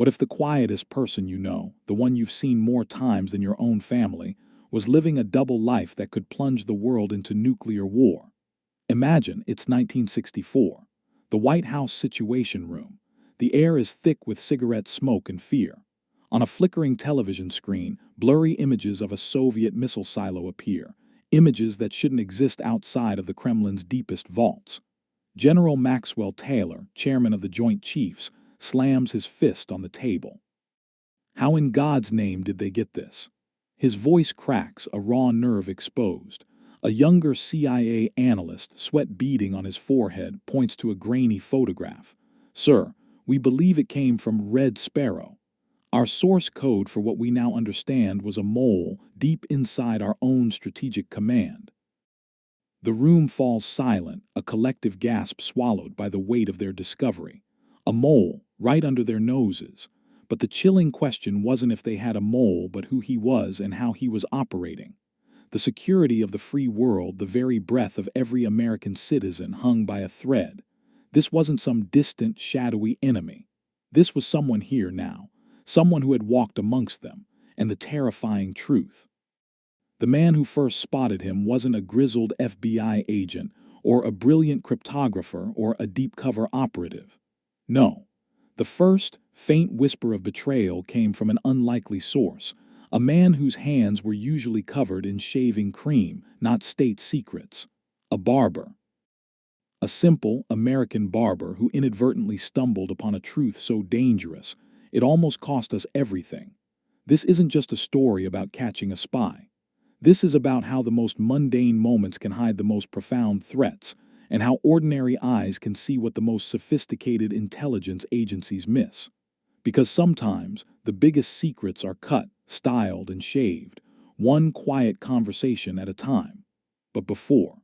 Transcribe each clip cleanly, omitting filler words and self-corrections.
What if the quietest person you know, the one you've seen more times than your own family, was living a double life that could plunge the world into nuclear war? Imagine it's 1964, the White House Situation Room. The air is thick with cigarette smoke and fear. On a flickering television screen, blurry images of a Soviet missile silo appear, images that shouldn't exist outside of the Kremlin's deepest vaults. General Maxwell Taylor, chairman of the Joint Chiefs, slams his fist on the table. How in God's name did they get this? His voice cracks, a raw nerve exposed. A younger CIA analyst, sweat beading on his forehead, points to a grainy photograph. Sir, we believe it came from Red Sparrow. Our source code for what we now understand was a mole deep inside our own strategic command. The room falls silent, a collective gasp swallowed by the weight of their discovery. A mole, right under their noses. But the chilling question wasn't if they had a mole, but who he was and how he was operating. The security of the free world, the very breath of every American citizen, hung by a thread. This wasn't some distant, shadowy enemy. This was someone here now, someone who had walked amongst them, and the terrifying truth. The man who first spotted him wasn't a grizzled FBI agent, or a brilliant cryptographer, or a deep-cover operative. No. The first, faint whisper of betrayal came from an unlikely source, a man whose hands were usually covered in shaving cream, not state secrets. A barber. A simple, American barber who inadvertently stumbled upon a truth so dangerous, it almost cost us everything. This isn't just a story about catching a spy. This is about how the most mundane moments can hide the most profound threats, and how ordinary eyes can see what the most sophisticated intelligence agencies miss. Because sometimes the biggest secrets are cut, styled, and shaved, one quiet conversation at a time. But before.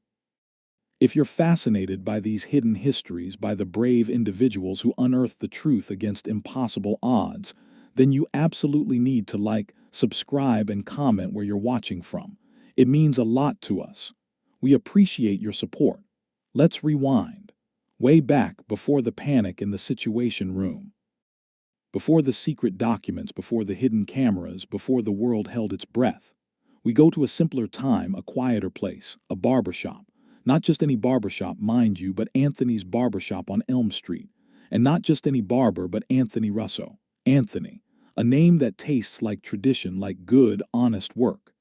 If you're fascinated by these hidden histories, by the brave individuals who unearth the truth against impossible odds, then you absolutely need to like, subscribe, and comment where you're watching from. It means a lot to us. We appreciate your support. Let's rewind. Way back before the panic in the Situation Room. Before the secret documents, before the hidden cameras, before the world held its breath. We go to a simpler time, a quieter place, a barbershop. Not just any barbershop, mind you, but Anthony's barbershop on Elm Street. And not just any barber, but Anthony Russo. Anthony. A name that tastes like tradition, like good, honest work.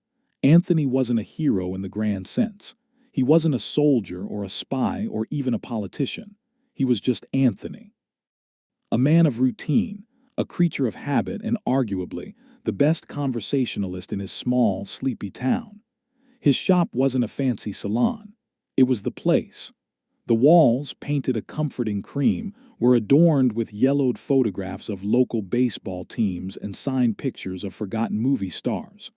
Anthony wasn't a hero in the grand sense. He wasn't a soldier or a spy or even a politician. He was just Anthony. A man of routine, a creature of habit, and arguably the best conversationalist in his small, sleepy town. His shop wasn't a fancy salon. It was the place. The walls, painted a comforting cream, were adorned with yellowed photographs of local baseball teams and signed pictures of forgotten movie stars.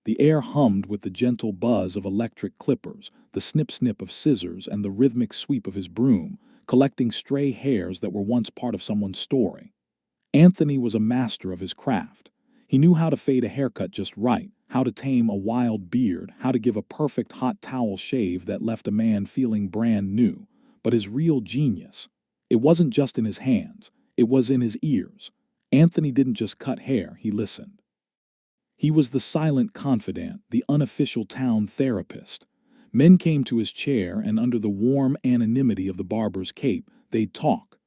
The air hummed with the gentle buzz of electric clippers, the snip-snip of scissors, and the rhythmic sweep of his broom, collecting stray hairs that were once part of someone's story. Anthony was a master of his craft. He knew how to fade a haircut just right, how to tame a wild beard, how to give a perfect hot towel shave that left a man feeling brand new. But his real genius, it wasn't just in his hands, it was in his ears. Anthony didn't just cut hair, he listened. He was the silent confidant, the unofficial town therapist. Men came to his chair, and under the warm anonymity of the barber's cape, they'd talk.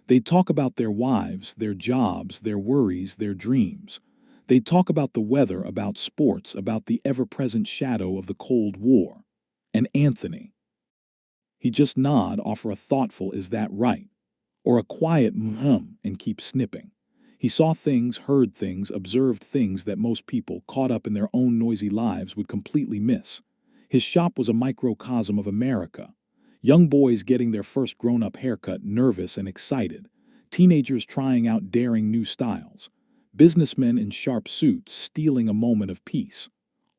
They'd talk about their wives, their jobs, their worries, their dreams. They'd talk about the weather, about sports, about the ever-present shadow of the Cold War. And Anthony, he'd just nod, offer a thoughtful "is that right?" or a quiet and keep snipping. He saw things, heard things, observed things that most people, caught up in their own noisy lives, would completely miss. His shop was a microcosm of America. Young boys getting their first grown-up haircut, nervous and excited. Teenagers trying out daring new styles. Businessmen in sharp suits stealing a moment of peace.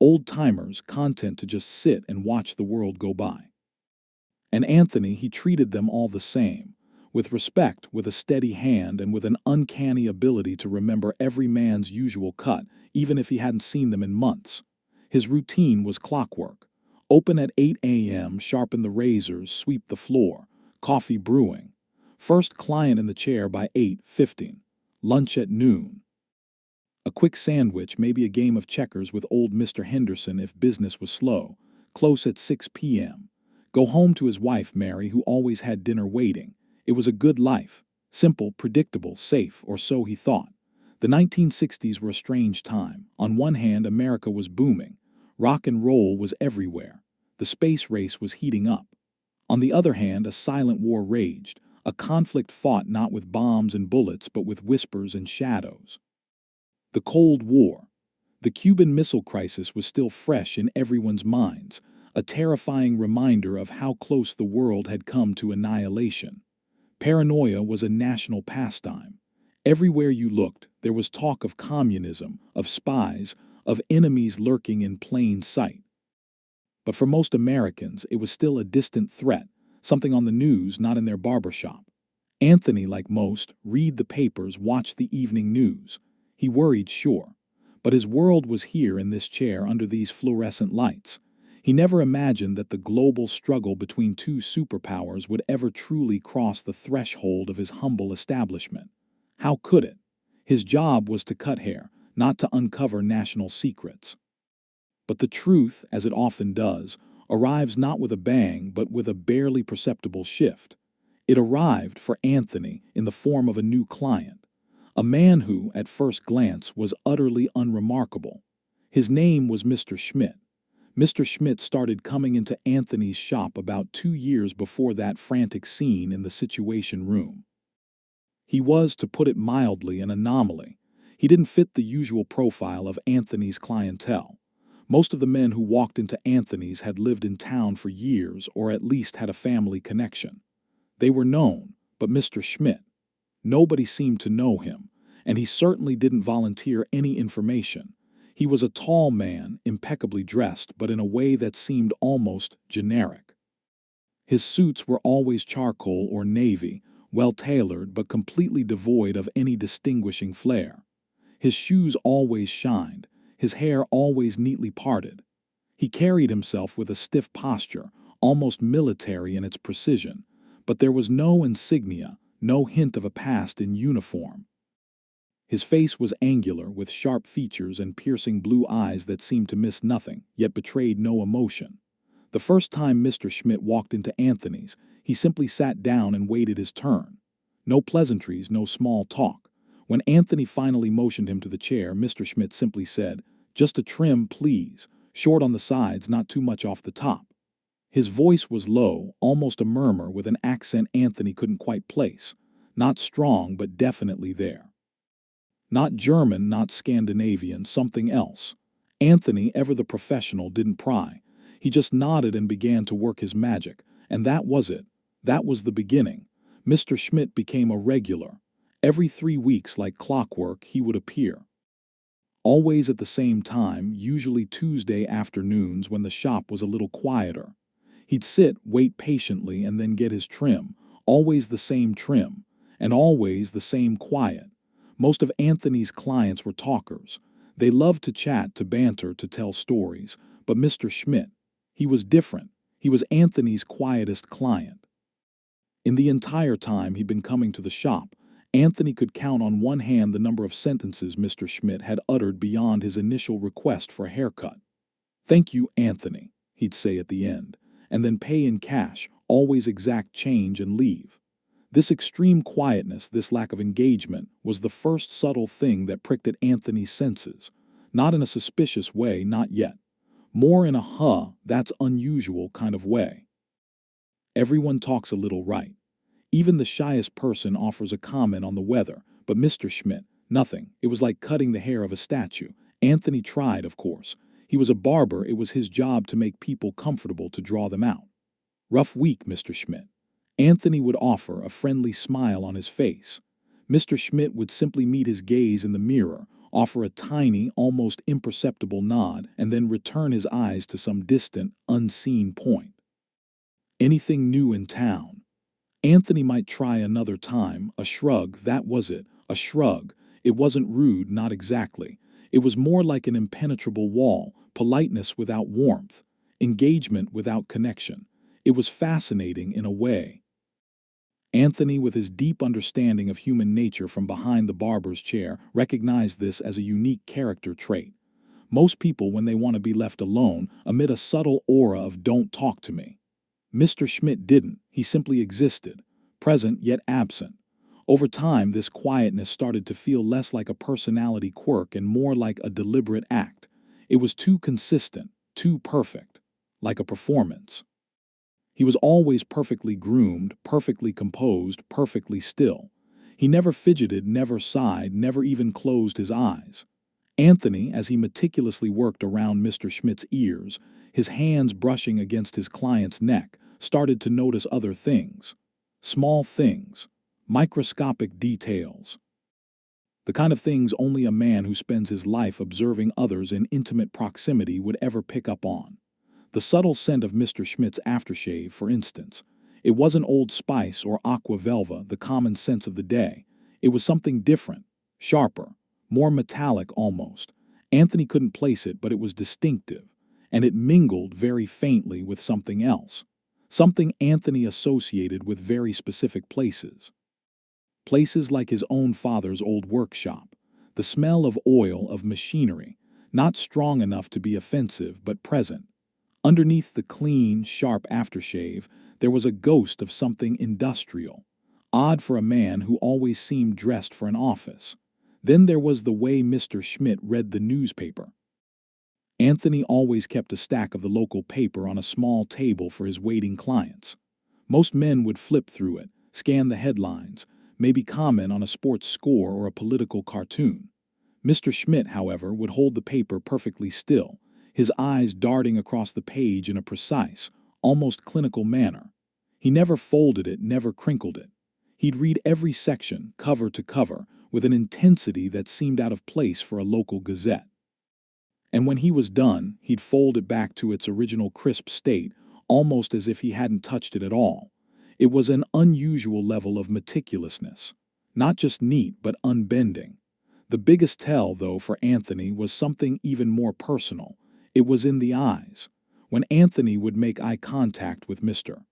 Old-timers content to just sit and watch the world go by. And Anthony, he treated them all the same. With respect, with a steady hand, and with an uncanny ability to remember every man's usual cut, even if he hadn't seen them in months. His routine was clockwork. Open at 8 a.m., sharpen the razors, sweep the floor, coffee brewing. First client in the chair by 8:15. Lunch at noon. A quick sandwich, maybe a game of checkers with old Mr. Henderson if business was slow. Close at 6 p.m. Go home to his wife, Mary, who always had dinner waiting. It was a good life. Simple, predictable, safe, or so he thought. The 1960s were a strange time. On one hand, America was booming. Rock and roll was everywhere. The space race was heating up. On the other hand, a silent war raged, a conflict fought not with bombs and bullets but with whispers and shadows. The Cold War. The Cuban Missile Crisis was still fresh in everyone's minds, a terrifying reminder of how close the world had come to annihilation. Paranoia was a national pastime. Everywhere you looked, there was talk of communism, of spies, of enemies lurking in plain sight. But for most Americans, it was still a distant threat, something on the news, not in their barbershop. Anthony, like most, read the papers, watch the evening news. He worried, sure, but his world was here in this chair under these fluorescent lights. He never imagined that the global struggle between two superpowers would ever truly cross the threshold of his humble establishment. How could it? His job was to cut hair, not to uncover national secrets. But the truth, as it often does, arrives not with a bang but with a barely perceptible shift. It arrived for Anthony in the form of a new client. A man who, at first glance, was utterly unremarkable. His name was Mr. Schmidt. Mr. Schmidt started coming into Anthony's shop about 2 years before that frantic scene in the Situation Room. He was, to put it mildly, an anomaly. He didn't fit the usual profile of Anthony's clientele. Most of the men who walked into Anthony's had lived in town for years or at least had a family connection. They were known, but Mr. Schmidt, nobody seemed to know him, and he certainly didn't volunteer any information. He was a tall man, impeccably dressed, but in a way that seemed almost generic. His suits were always charcoal or navy, well-tailored but completely devoid of any distinguishing flair. His shoes always shined, his hair always neatly parted. He carried himself with a stiff posture, almost military in its precision, but there was no insignia, no hint of a past in uniform. His face was angular, with sharp features and piercing blue eyes that seemed to miss nothing, yet betrayed no emotion. The first time Mr. Schmidt walked into Anthony's, he simply sat down and waited his turn. No pleasantries, no small talk. When Anthony finally motioned him to the chair, Mr. Schmidt simply said, "Just a trim, please. Short on the sides, not too much off the top." His voice was low, almost a murmur, with an accent Anthony couldn't quite place. Not strong, but definitely there. Not German, not Scandinavian, something else. Anthony, ever the professional, didn't pry. He just nodded and began to work his magic, and that was it. That was the beginning. Mr. Schmidt became a regular. Every 3 weeks, like clockwork, he would appear. Always at the same time, usually Tuesday afternoons when the shop was a little quieter. He'd sit, wait patiently, and then get his trim, always the same trim, and always the same quiet. Most of Anthony's clients were talkers. They loved to chat, to banter, to tell stories. But Mr. Schmidt, he was different. He was Anthony's quietest client. In the entire time he'd been coming to the shop, Anthony could count on one hand the number of sentences Mr. Schmidt had uttered beyond his initial request for a haircut. "Thank you, Anthony," he'd say at the end, and then pay in cash, always exact change, and leave. This extreme quietness, this lack of engagement, was the first subtle thing that pricked at Anthony's senses. Not in a suspicious way, not yet. More in a that's unusual kind of way. Everyone talks a little, right? Even the shyest person offers a comment on the weather, but Mr. Schmidt, nothing. It was like cutting the hair of a statue. Anthony tried, of course. He was a barber, it was his job to make people comfortable, to draw them out. "Rough week, Mr. Schmidt." Anthony would offer, a friendly smile on his face. Mr. Schmidt would simply meet his gaze in the mirror, offer a tiny, almost imperceptible nod, and then return his eyes to some distant, unseen point. Anything new in town? Anthony might try another time. A shrug, that was it, a shrug. It wasn't rude, not exactly. It was more like an impenetrable wall, politeness without warmth, engagement without connection. It was fascinating in a way. Anthony, with his deep understanding of human nature from behind the barber's chair, recognized this as a unique character trait. Most people, when they want to be left alone, emit a subtle aura of "don't talk to me." Mr. Schmidt didn't. He simply existed, present yet absent. Over time, this quietness started to feel less like a personality quirk and more like a deliberate act. It was too consistent, too perfect, like a performance. He was always perfectly groomed, perfectly composed, perfectly still. He never fidgeted, never sighed, never even closed his eyes. Anthony, as he meticulously worked around Mr. Schmidt's ears, his hands brushing against his client's neck, started to notice other things. Small things, microscopic details. The kind of things only a man who spends his life observing others in intimate proximity would ever pick up on. The subtle scent of Mr. Schmidt's aftershave, for instance. It wasn't Old Spice or Aqua Velva, the common sense of the day. It was something different, sharper, more metallic almost. Anthony couldn't place it, but it was distinctive, and it mingled very faintly with something else. Something Anthony associated with very specific places. Places like his own father's old workshop. The smell of oil, of machinery, not strong enough to be offensive, but present. Underneath the clean, sharp aftershave, there was a ghost of something industrial, odd for a man who always seemed dressed for an office. Then there was the way Mr. Schmidt read the newspaper. Anthony always kept a stack of the local paper on a small table for his waiting clients. Most men would flip through it, scan the headlines, maybe comment on a sports score or a political cartoon. Mr. Schmidt, however, would hold the paper perfectly still, his eyes darting across the page in a precise, almost clinical manner. He never folded it, never crinkled it. He'd read every section, cover to cover, with an intensity that seemed out of place for a local gazette. And when he was done, he'd fold it back to its original crisp state, almost as if he hadn't touched it at all. It was an unusual level of meticulousness. Not just neat, but unbending. The biggest tell, though, for Anthony was something even more personal. It was in the eyes. When Anthony would make eye contact with Mr.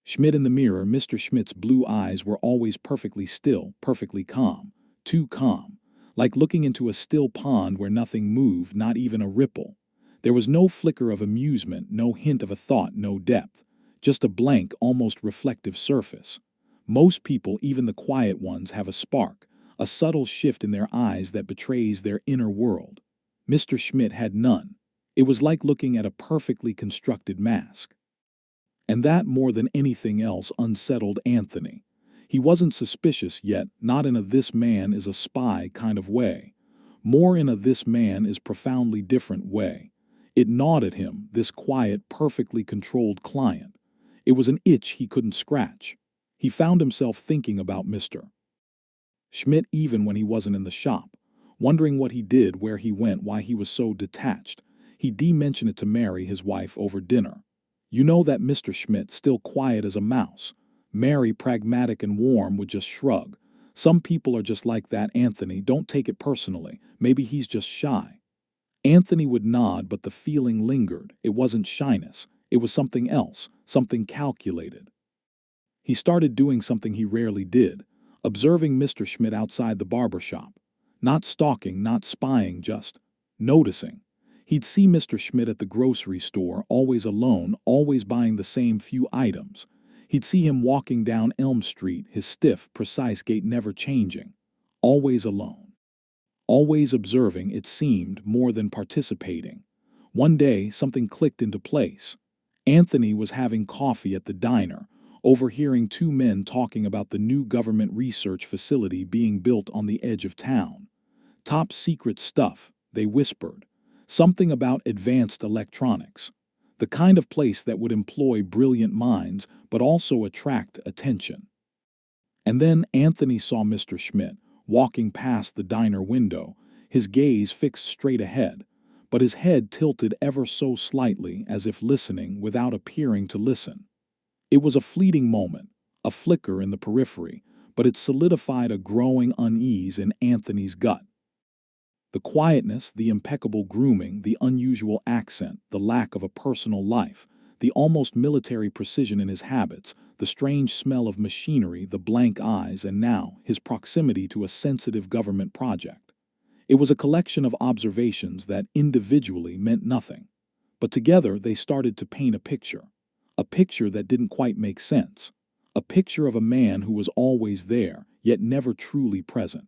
Schmidt in the mirror, Mr. Schmidt's blue eyes were always perfectly still, perfectly calm. Too calm. Like looking into a still pond where nothing moved, not even a ripple. There was no flicker of amusement, no hint of a thought, no depth. Just a blank, almost reflective surface. Most people, even the quiet ones, have a spark, a subtle shift in their eyes that betrays their inner world. Mr. Schmidt had none. It was like looking at a perfectly constructed mask. And that, more than anything else, unsettled Anthony. He wasn't suspicious yet, not in a "this man is a spy" kind of way. More in a "this man is profoundly different" way. It gnawed at him, this quiet, perfectly controlled client. It was an itch he couldn't scratch. He found himself thinking about Mr. Schmidt even when he wasn't in the shop, wondering what he did, where he went, why he was so detached. He mentioned it to Mary, his wife, over dinner. You know that Mr. Schmidt, still quiet as a mouse. Mary, pragmatic and warm, would just shrug. Some people are just like that, Anthony. Don't take it personally. Maybe he's just shy. Anthony would nod, but the feeling lingered. It wasn't shyness. It was something else, something calculated. He started doing something he rarely did, observing Mr. Schmidt outside the barbershop. Not stalking, not spying, just noticing. He'd see Mr. Schmidt at the grocery store, always alone, always buying the same few items. He'd see him walking down Elm Street, his stiff, precise gait never changing. Always alone. Always observing, it seemed, more than participating. One day, something clicked into place. Anthony was having coffee at the diner, overhearing two men talking about the new government research facility being built on the edge of town. Top secret stuff, they whispered. Something about advanced electronics. The kind of place that would employ brilliant minds, but also attract attention. And then Anthony saw Mr. Schmidt, walking past the diner window, his gaze fixed straight ahead, but his head tilted ever so slightly as if listening without appearing to listen. It was a fleeting moment, a flicker in the periphery, but it solidified a growing unease in Anthony's gut. The quietness, the impeccable grooming, the unusual accent, the lack of a personal life, the almost military precision in his habits, the strange smell of machinery, the blank eyes, and now his proximity to a sensitive government project. It was a collection of observations that individually meant nothing, but together they started to paint a picture that didn't quite make sense, a picture of a man who was always there, yet never truly present.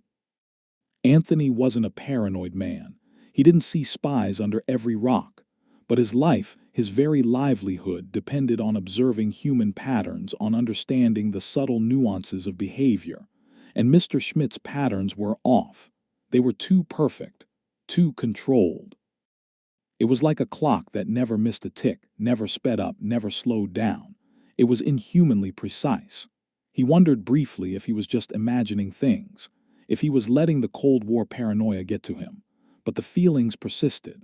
Anthony wasn't a paranoid man. He didn't see spies under every rock, but his life, his very livelihood, depended on observing human patterns, on understanding the subtle nuances of behavior. And Mr. Schmidt's patterns were off. They were too perfect, too controlled. It was like a clock that never missed a tick, never sped up, never slowed down. It was inhumanly precise. He wondered briefly if he was just imagining things, if he was letting the Cold War paranoia get to him. But the feelings persisted.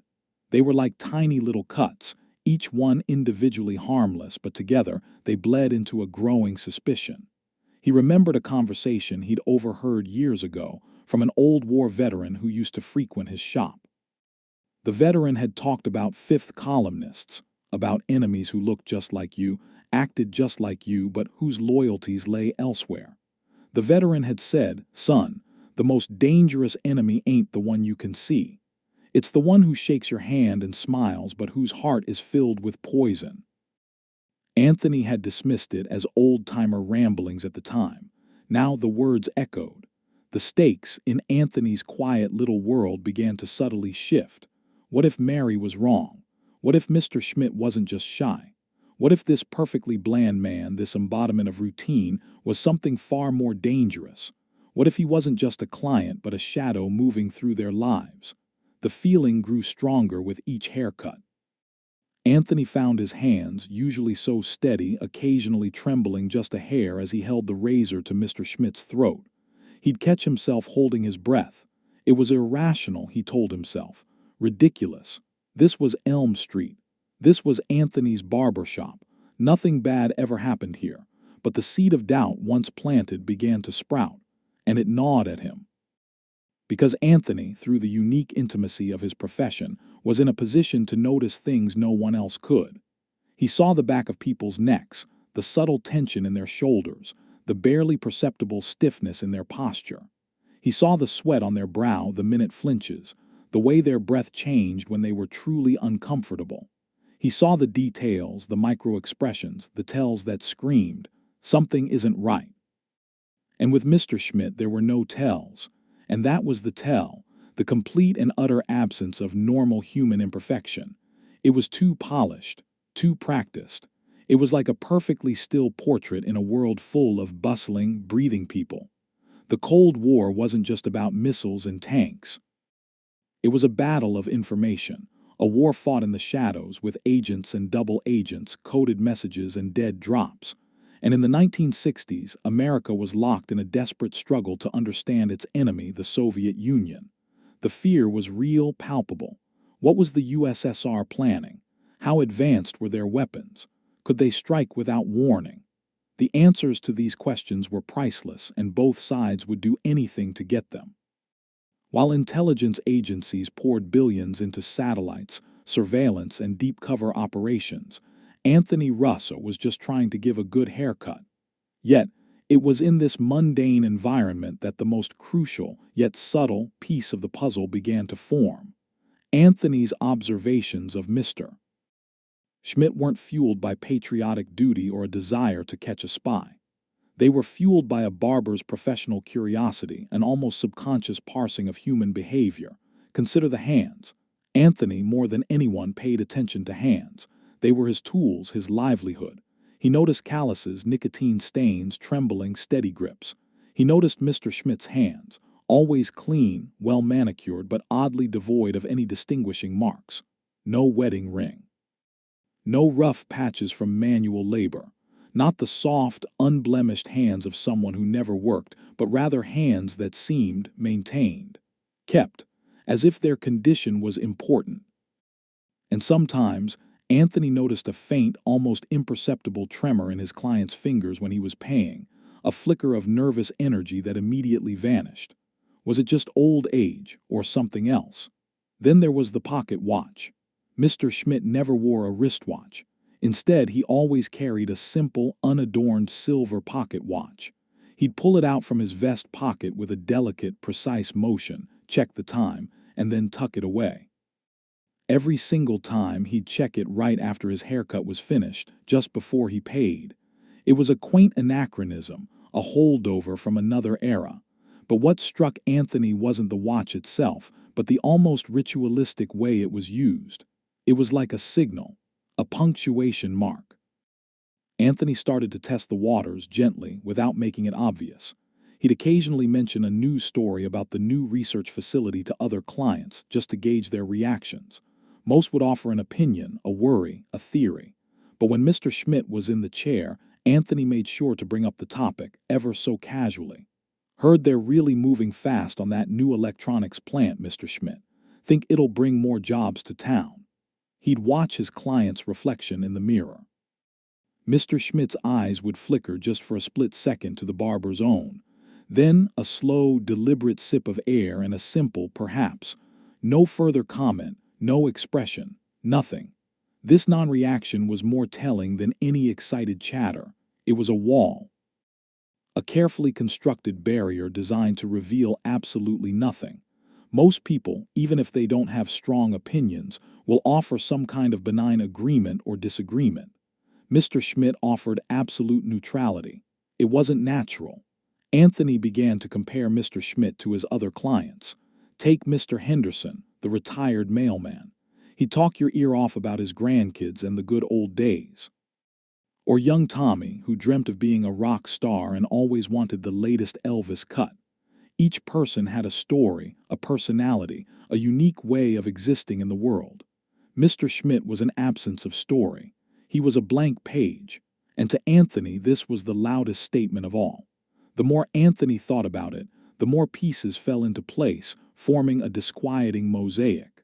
They were like tiny little cuts, each one individually harmless, but together they bled into a growing suspicion. He remembered a conversation he'd overheard years ago from an old war veteran who used to frequent his shop. The veteran had talked about fifth columnists, about enemies who looked just like you, acted just like you, but whose loyalties lay elsewhere. The veteran had said, "Son, the most dangerous enemy ain't the one you can see. It's the one who shakes your hand and smiles, but whose heart is filled with poison." Anthony had dismissed it as old-timer ramblings at the time. Now the words echoed. The stakes in Anthony's quiet little world began to subtly shift. What if Mary was wrong? What if Mr. Schmidt wasn't just shy? What if this perfectly bland man, this embodiment of routine, was something far more dangerous? What if he wasn't just a client, but a shadow moving through their lives? The feeling grew stronger with each haircut. Anthony found his hands, usually so steady, occasionally trembling just a hair as he held the razor to Mr. Schmidt's throat. He'd catch himself holding his breath. It was irrational, he told himself. Ridiculous. This was Elm Street. This was Anthony's barbershop. Nothing bad ever happened here. But the seed of doubt, once planted, began to sprout, and it gnawed at him. Because Anthony, through the unique intimacy of his profession, was in a position to notice things no one else could. He saw the back of people's necks, the subtle tension in their shoulders, the barely perceptible stiffness in their posture. He saw the sweat on their brow the minute flinches, the way their breath changed when they were truly uncomfortable. He saw the details, the micro-expressions, the tells that screamed, "Something isn't right." And with Mr. Schmidt there were no tells. And that was the tell, the complete and utter absence of normal human imperfection. It was too polished, too practiced. It was like a perfectly still portrait in a world full of bustling, breathing people. The Cold War wasn't just about missiles and tanks. It was a battle of information, a war fought in the shadows with agents and double agents, coded messages and dead drops. And in the 1960s, America was locked in a desperate struggle to understand its enemy, the Soviet Union. The fear was real, palpable. What was the USSR planning? How advanced were their weapons? Could they strike without warning? The answers to these questions were priceless, and both sides would do anything to get them. While intelligence agencies poured billions into satellites, surveillance, and deep cover operations, Anthony Russo was just trying to give a good haircut. Yet, it was in this mundane environment that the most crucial, yet subtle, piece of the puzzle began to form. Anthony's observations of Mr. Schmidt weren't fueled by patriotic duty or a desire to catch a spy. They were fueled by a barber's professional curiosity, an almost subconscious parsing of human behavior. Consider the hands. Anthony, more than anyone, paid attention to hands. They were his tools, his livelihood. He noticed calluses, nicotine stains, trembling, steady grips. He noticed Mr. Schmidt's hands, always clean, well manicured, but oddly devoid of any distinguishing marks. No wedding ring. No rough patches from manual labor. Not the soft, unblemished hands of someone who never worked, but rather hands that seemed maintained, kept, as if their condition was important. And sometimes, Anthony noticed a faint, almost imperceptible tremor in his client's fingers when he was paying, a flicker of nervous energy that immediately vanished. Was it just old age, or something else? Then there was the pocket watch. Mr. Schmidt never wore a wristwatch. Instead, he always carried a simple, unadorned silver pocket watch. He'd pull it out from his vest pocket with a delicate, precise motion, check the time, and then tuck it away. Every single time, he'd check it right after his haircut was finished, just before he paid. It was a quaint anachronism, a holdover from another era. But what struck Anthony wasn't the watch itself, but the almost ritualistic way it was used. It was like a signal, a punctuation mark. Anthony started to test the waters gently, without making it obvious. He'd occasionally mention a news story about the new research facility to other clients, just to gauge their reactions. Most would offer an opinion, a worry, a theory. But when Mr. Schmidt was in the chair, Anthony made sure to bring up the topic, ever so casually. "Heard they're really moving fast on that new electronics plant, Mr. Schmidt. Think it'll bring more jobs to town." He'd watch his client's reflection in the mirror. Mr. Schmidt's eyes would flicker just for a split second to the barber's own. Then a slow, deliberate sip of air and a simple, perhaps. No further comment, no expression, nothing. This non-reaction was more telling than any excited chatter. It was a wall. A carefully constructed barrier designed to reveal absolutely nothing. Most people, even if they don't have strong opinions, will offer some kind of benign agreement or disagreement. Mr. Schmidt offered absolute neutrality. It wasn't natural. Anthony began to compare Mr. Schmidt to his other clients. Take Mr. Henderson, the retired mailman. He'd talk your ear off about his grandkids and the good old days. Or young Tommy, who dreamt of being a rock star and always wanted the latest Elvis cut. Each person had a story, a personality, a unique way of existing in the world. Mr. Schmidt was an absence of story. He was a blank page, and to Anthony this was the loudest statement of all. The more Anthony thought about it, the more pieces fell into place, forming a disquieting mosaic.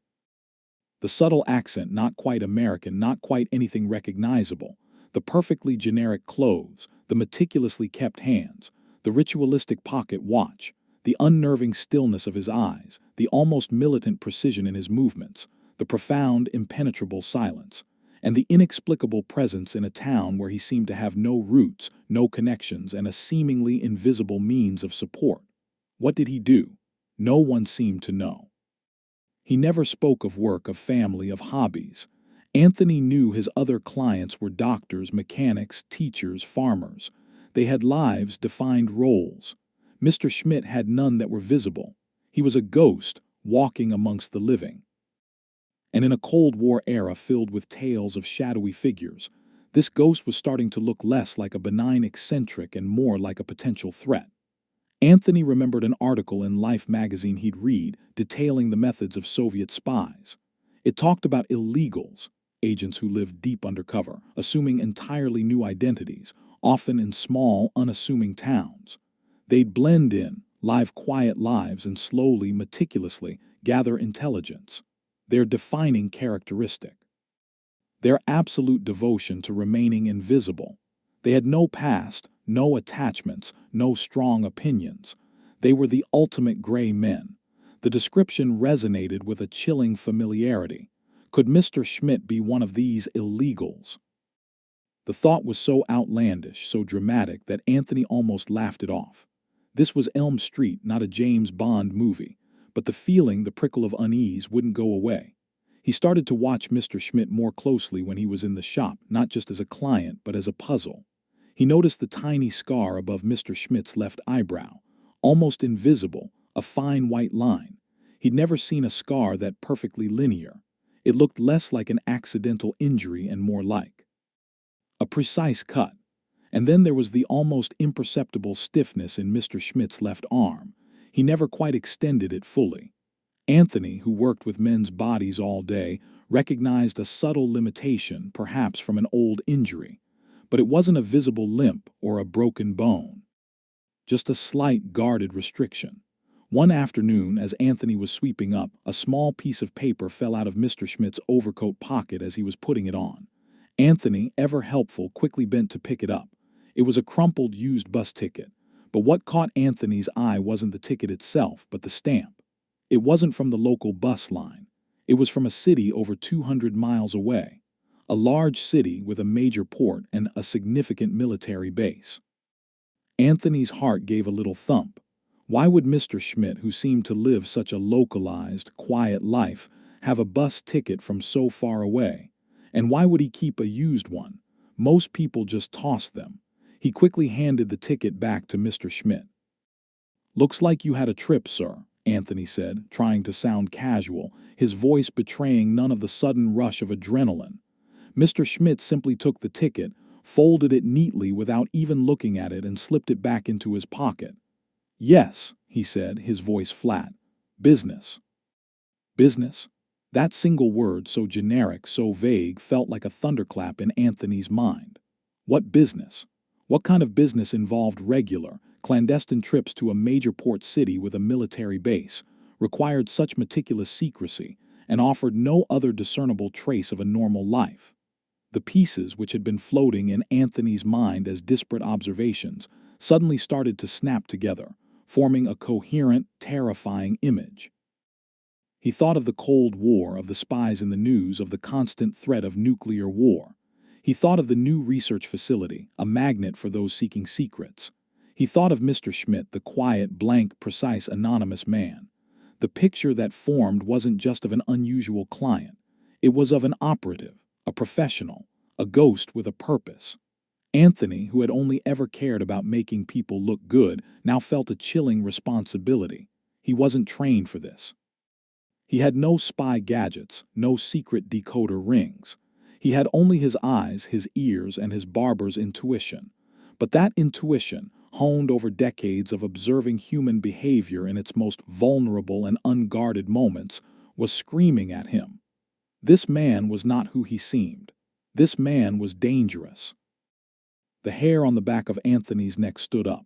The subtle accent, not quite American, not quite anything recognizable. The perfectly generic clothes, the meticulously kept hands, the ritualistic pocket watch, the unnerving stillness of his eyes, the almost militant precision in his movements, the profound, impenetrable silence, and the inexplicable presence in a town where he seemed to have no roots, no connections, and a seemingly invisible means of support. What did he do? No one seemed to know. He never spoke of work, of family, of hobbies. Anthony knew his other clients were doctors, mechanics, teachers, farmers. They had lives, defined roles. Mr. Schmidt had none that were visible. He was a ghost, walking amongst the living. And in a Cold War era filled with tales of shadowy figures, this ghost was starting to look less like a benign eccentric and more like a potential threat. Anthony remembered an article in Life magazine he'd read detailing the methods of Soviet spies. It talked about illegals, agents who lived deep undercover, assuming entirely new identities, often in small, unassuming towns. They'd blend in, live quiet lives, and slowly, meticulously gather intelligence. Their defining characteristic. Their absolute devotion to remaining invisible. They had no past, no attachments, no strong opinions. They were the ultimate gray men. The description resonated with a chilling familiarity. Could Mr. Schmidt be one of these illegals? The thought was so outlandish, so dramatic, that Anthony almost laughed it off. This was Elm Street, not a James Bond movie. But the feeling, the prickle of unease, wouldn't go away. He started to watch Mr. Schmidt more closely when he was in the shop, not just as a client, but as a puzzle. He noticed the tiny scar above Mr. Schmidt's left eyebrow, almost invisible, a fine white line. He'd never seen a scar that perfectly linear. It looked less like an accidental injury and more like a precise cut. And then there was the almost imperceptible stiffness in Mr. Schmidt's left arm. He never quite extended it fully. Anthony, who worked with men's bodies all day, recognized a subtle limitation, perhaps from an old injury. But it wasn't a visible limp or a broken bone. Just a slight, guarded restriction. One afternoon, as Anthony was sweeping up, a small piece of paper fell out of Mr. Schmidt's overcoat pocket as he was putting it on. Anthony, ever helpful, quickly bent to pick it up. It was a crumpled, used bus ticket. But what caught Anthony's eye wasn't the ticket itself, but the stamp. It wasn't from the local bus line. It was from a city over 200 miles away. a large city with a major port and a significant military base. Anthony's heart gave a little thump. Why would Mr. Schmidt, who seemed to live such a localized, quiet life, have a bus ticket from so far away? And why would he keep a used one? Most people just tossed them. He quickly handed the ticket back to Mr. Schmidt. "Looks like you had a trip, sir," Anthony said, trying to sound casual, his voice betraying none of the sudden rush of adrenaline. Mr. Schmidt simply took the ticket, folded it neatly without even looking at it, and slipped it back into his pocket. "Yes," he said, his voice flat. "Business." Business? That single word, so generic, so vague, felt like a thunderclap in Anthony's mind. What business? What kind of business involved regular, clandestine trips to a major port city with a military base, required such meticulous secrecy, and offered no other discernible trace of a normal life? The pieces, which had been floating in Anthony's mind as disparate observations, suddenly started to snap together, forming a coherent, terrifying image. He thought of the Cold War, of the spies in the news, of the constant threat of nuclear war. He thought of the new research facility, a magnet for those seeking secrets. He thought of Mr. Schmidt, the quiet, blank, precise, anonymous man. The picture that formed wasn't just of an unusual client. It was of an operative, a professional, a ghost with a purpose. Anthony, who had only ever cared about making people look good, now felt a chilling responsibility. He wasn't trained for this. He had no spy gadgets, no secret decoder rings. He had only his eyes, his ears, and his barber's intuition. But that intuition, honed over decades of observing human behavior in its most vulnerable and unguarded moments, was screaming at him. This man was not who he seemed. This man was dangerous. The hair on the back of Anthony's neck stood up.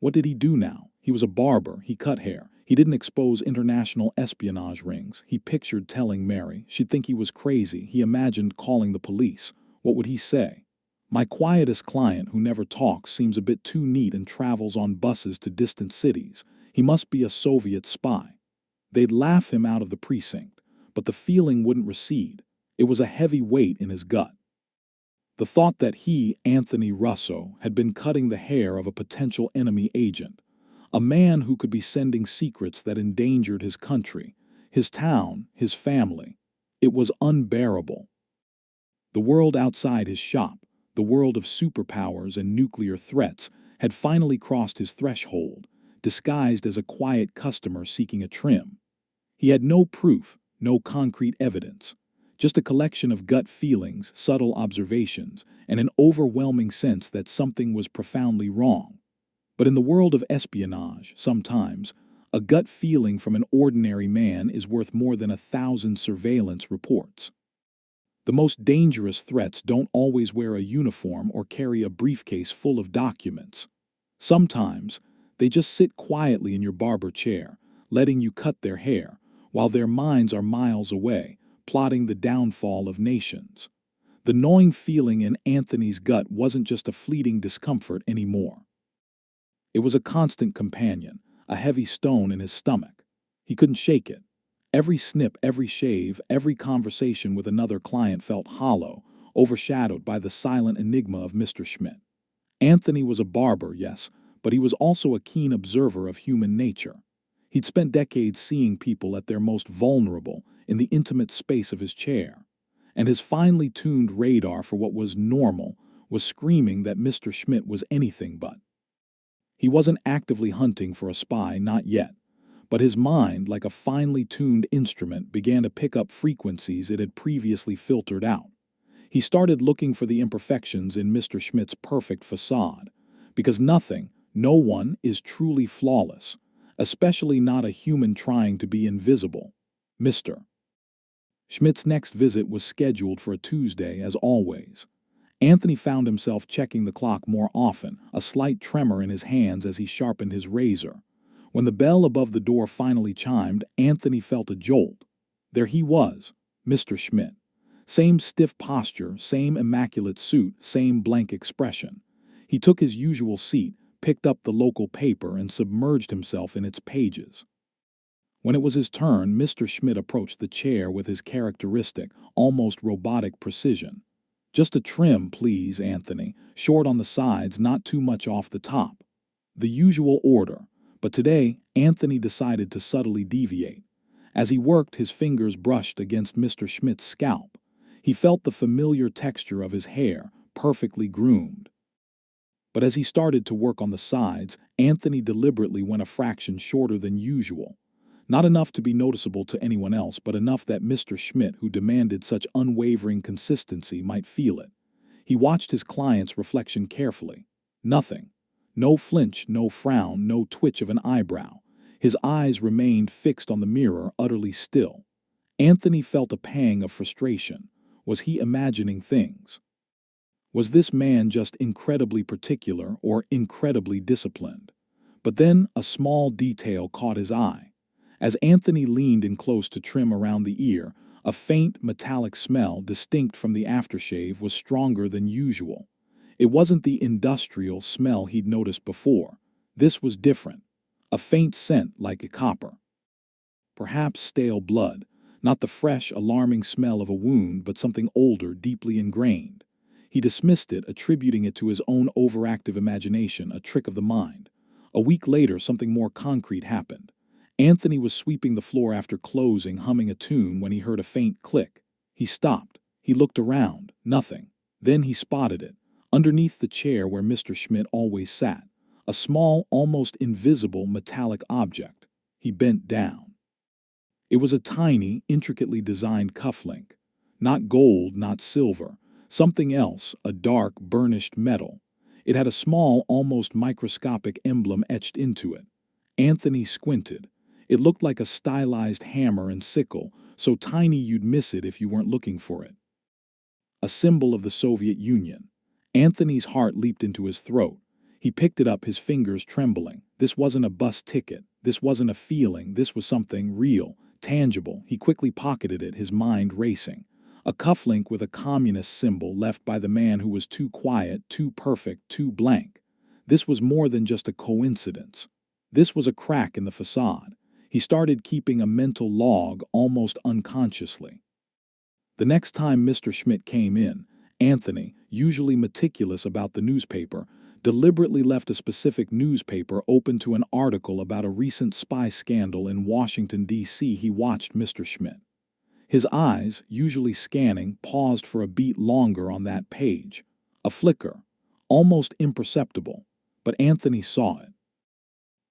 What did he do now? He was a barber. He cut hair. He didn't expose international espionage rings. He pictured telling Mary. She'd think he was crazy. He imagined calling the police. What would he say? "My quietest client, who never talks, seems a bit too neat and travels on buses to distant cities. He must be a Soviet spy." They'd laugh him out of the precinct, but the feeling wouldn't recede. It was a heavy weight in his gut. The thought that he, Anthony Russo, had been cutting the hair of a potential enemy agent, a man who could be sending secrets that endangered his country, his town, his family. It was unbearable. The world outside his shop, the world of superpowers and nuclear threats, had finally crossed his threshold, disguised as a quiet customer seeking a trim. He had no proof, no concrete evidence, just a collection of gut feelings, subtle observations, and an overwhelming sense that something was profoundly wrong. But in the world of espionage, sometimes, a gut feeling from an ordinary man is worth more than 1,000 surveillance reports. The most dangerous threats don't always wear a uniform or carry a briefcase full of documents. Sometimes, they just sit quietly in your barber chair, letting you cut their hair, while their minds are miles away, plotting the downfall of nations. The gnawing feeling in Anthony's gut wasn't just a fleeting discomfort anymore. It was a constant companion, a heavy stone in his stomach. He couldn't shake it. Every snip, every shave, every conversation with another client felt hollow, overshadowed by the silent enigma of Mr. Schmidt. Anthony was a barber, yes, but he was also a keen observer of human nature. He'd spent decades seeing people at their most vulnerable, in the intimate space of his chair, and his finely tuned radar for what was normal was screaming that Mr. Schmidt was anything but. He wasn't actively hunting for a spy, not yet, but his mind, like a finely tuned instrument, began to pick up frequencies it had previously filtered out. He started looking for the imperfections in Mr. Schmidt's perfect facade, because nothing, no one, is truly flawless, especially not a human trying to be invisible. Mr. Schmidt's next visit was scheduled for a Tuesday, as always. Anthony found himself checking the clock more often, a slight tremor in his hands as he sharpened his razor. When the bell above the door finally chimed, Anthony felt a jolt. There he was, Mr. Schmidt. Same stiff posture, same immaculate suit, same blank expression. He took his usual seat, picked up the local paper, and submerged himself in its pages. When it was his turn, Mr. Schmidt approached the chair with his characteristic, almost robotic precision. Just a trim, please, Anthony. Short on the sides, not too much off the top. The usual order, but today Anthony decided to subtly deviate. As he worked, his fingers brushed against Mr. Schmidt's scalp. He felt the familiar texture of his hair, perfectly groomed. But as he started to work on the sides, Anthony deliberately went a fraction shorter than usual. Not enough to be noticeable to anyone else, but enough that Mr. Schmidt, who demanded such unwavering consistency, might feel it. He watched his client's reflection carefully. Nothing. No flinch, no frown, no twitch of an eyebrow. His eyes remained fixed on the mirror, utterly still. Anthony felt a pang of frustration. Was he imagining things? Was this man just incredibly particular or incredibly disciplined? But then a small detail caught his eye. As Anthony leaned in close to trim around the ear, a faint metallic smell distinct from the aftershave was stronger than usual. It wasn't the industrial smell he'd noticed before. This was different. A faint scent like a copper. Perhaps stale blood, not the fresh, alarming smell of a wound, but something older, deeply ingrained. He dismissed it, attributing it to his own overactive imagination, a trick of the mind. A week later, something more concrete happened. Anthony was sweeping the floor after closing, humming a tune, when he heard a faint click. He stopped. He looked around. Nothing. Then he spotted it. Underneath the chair where Mr. Schmidt always sat. A small, almost invisible metallic object. He bent down. It was a tiny, intricately designed cufflink. Not gold, not silver. Something else, a dark, burnished metal. It had a small, almost microscopic emblem etched into it. Anthony squinted. It looked like a stylized hammer and sickle, so tiny you'd miss it if you weren't looking for it. A symbol of the Soviet Union. Anthony's heart leaped into his throat. He picked it up, his fingers trembling. This wasn't a bus ticket. This wasn't a feeling. This was something real, tangible. He quickly pocketed it, his mind racing. A cufflink with a communist symbol left by the man who was too quiet, too perfect, too blank. This was more than just a coincidence. This was a crack in the facade. He started keeping a mental log almost unconsciously. The next time Mr. Schmidt came in, Anthony, usually meticulous about the newspaper, deliberately left a specific newspaper open to an article about a recent spy scandal in Washington, D.C. He watched Mr. Schmidt. His eyes, usually scanning, paused for a beat longer on that page. A flicker, almost imperceptible, but Anthony saw it.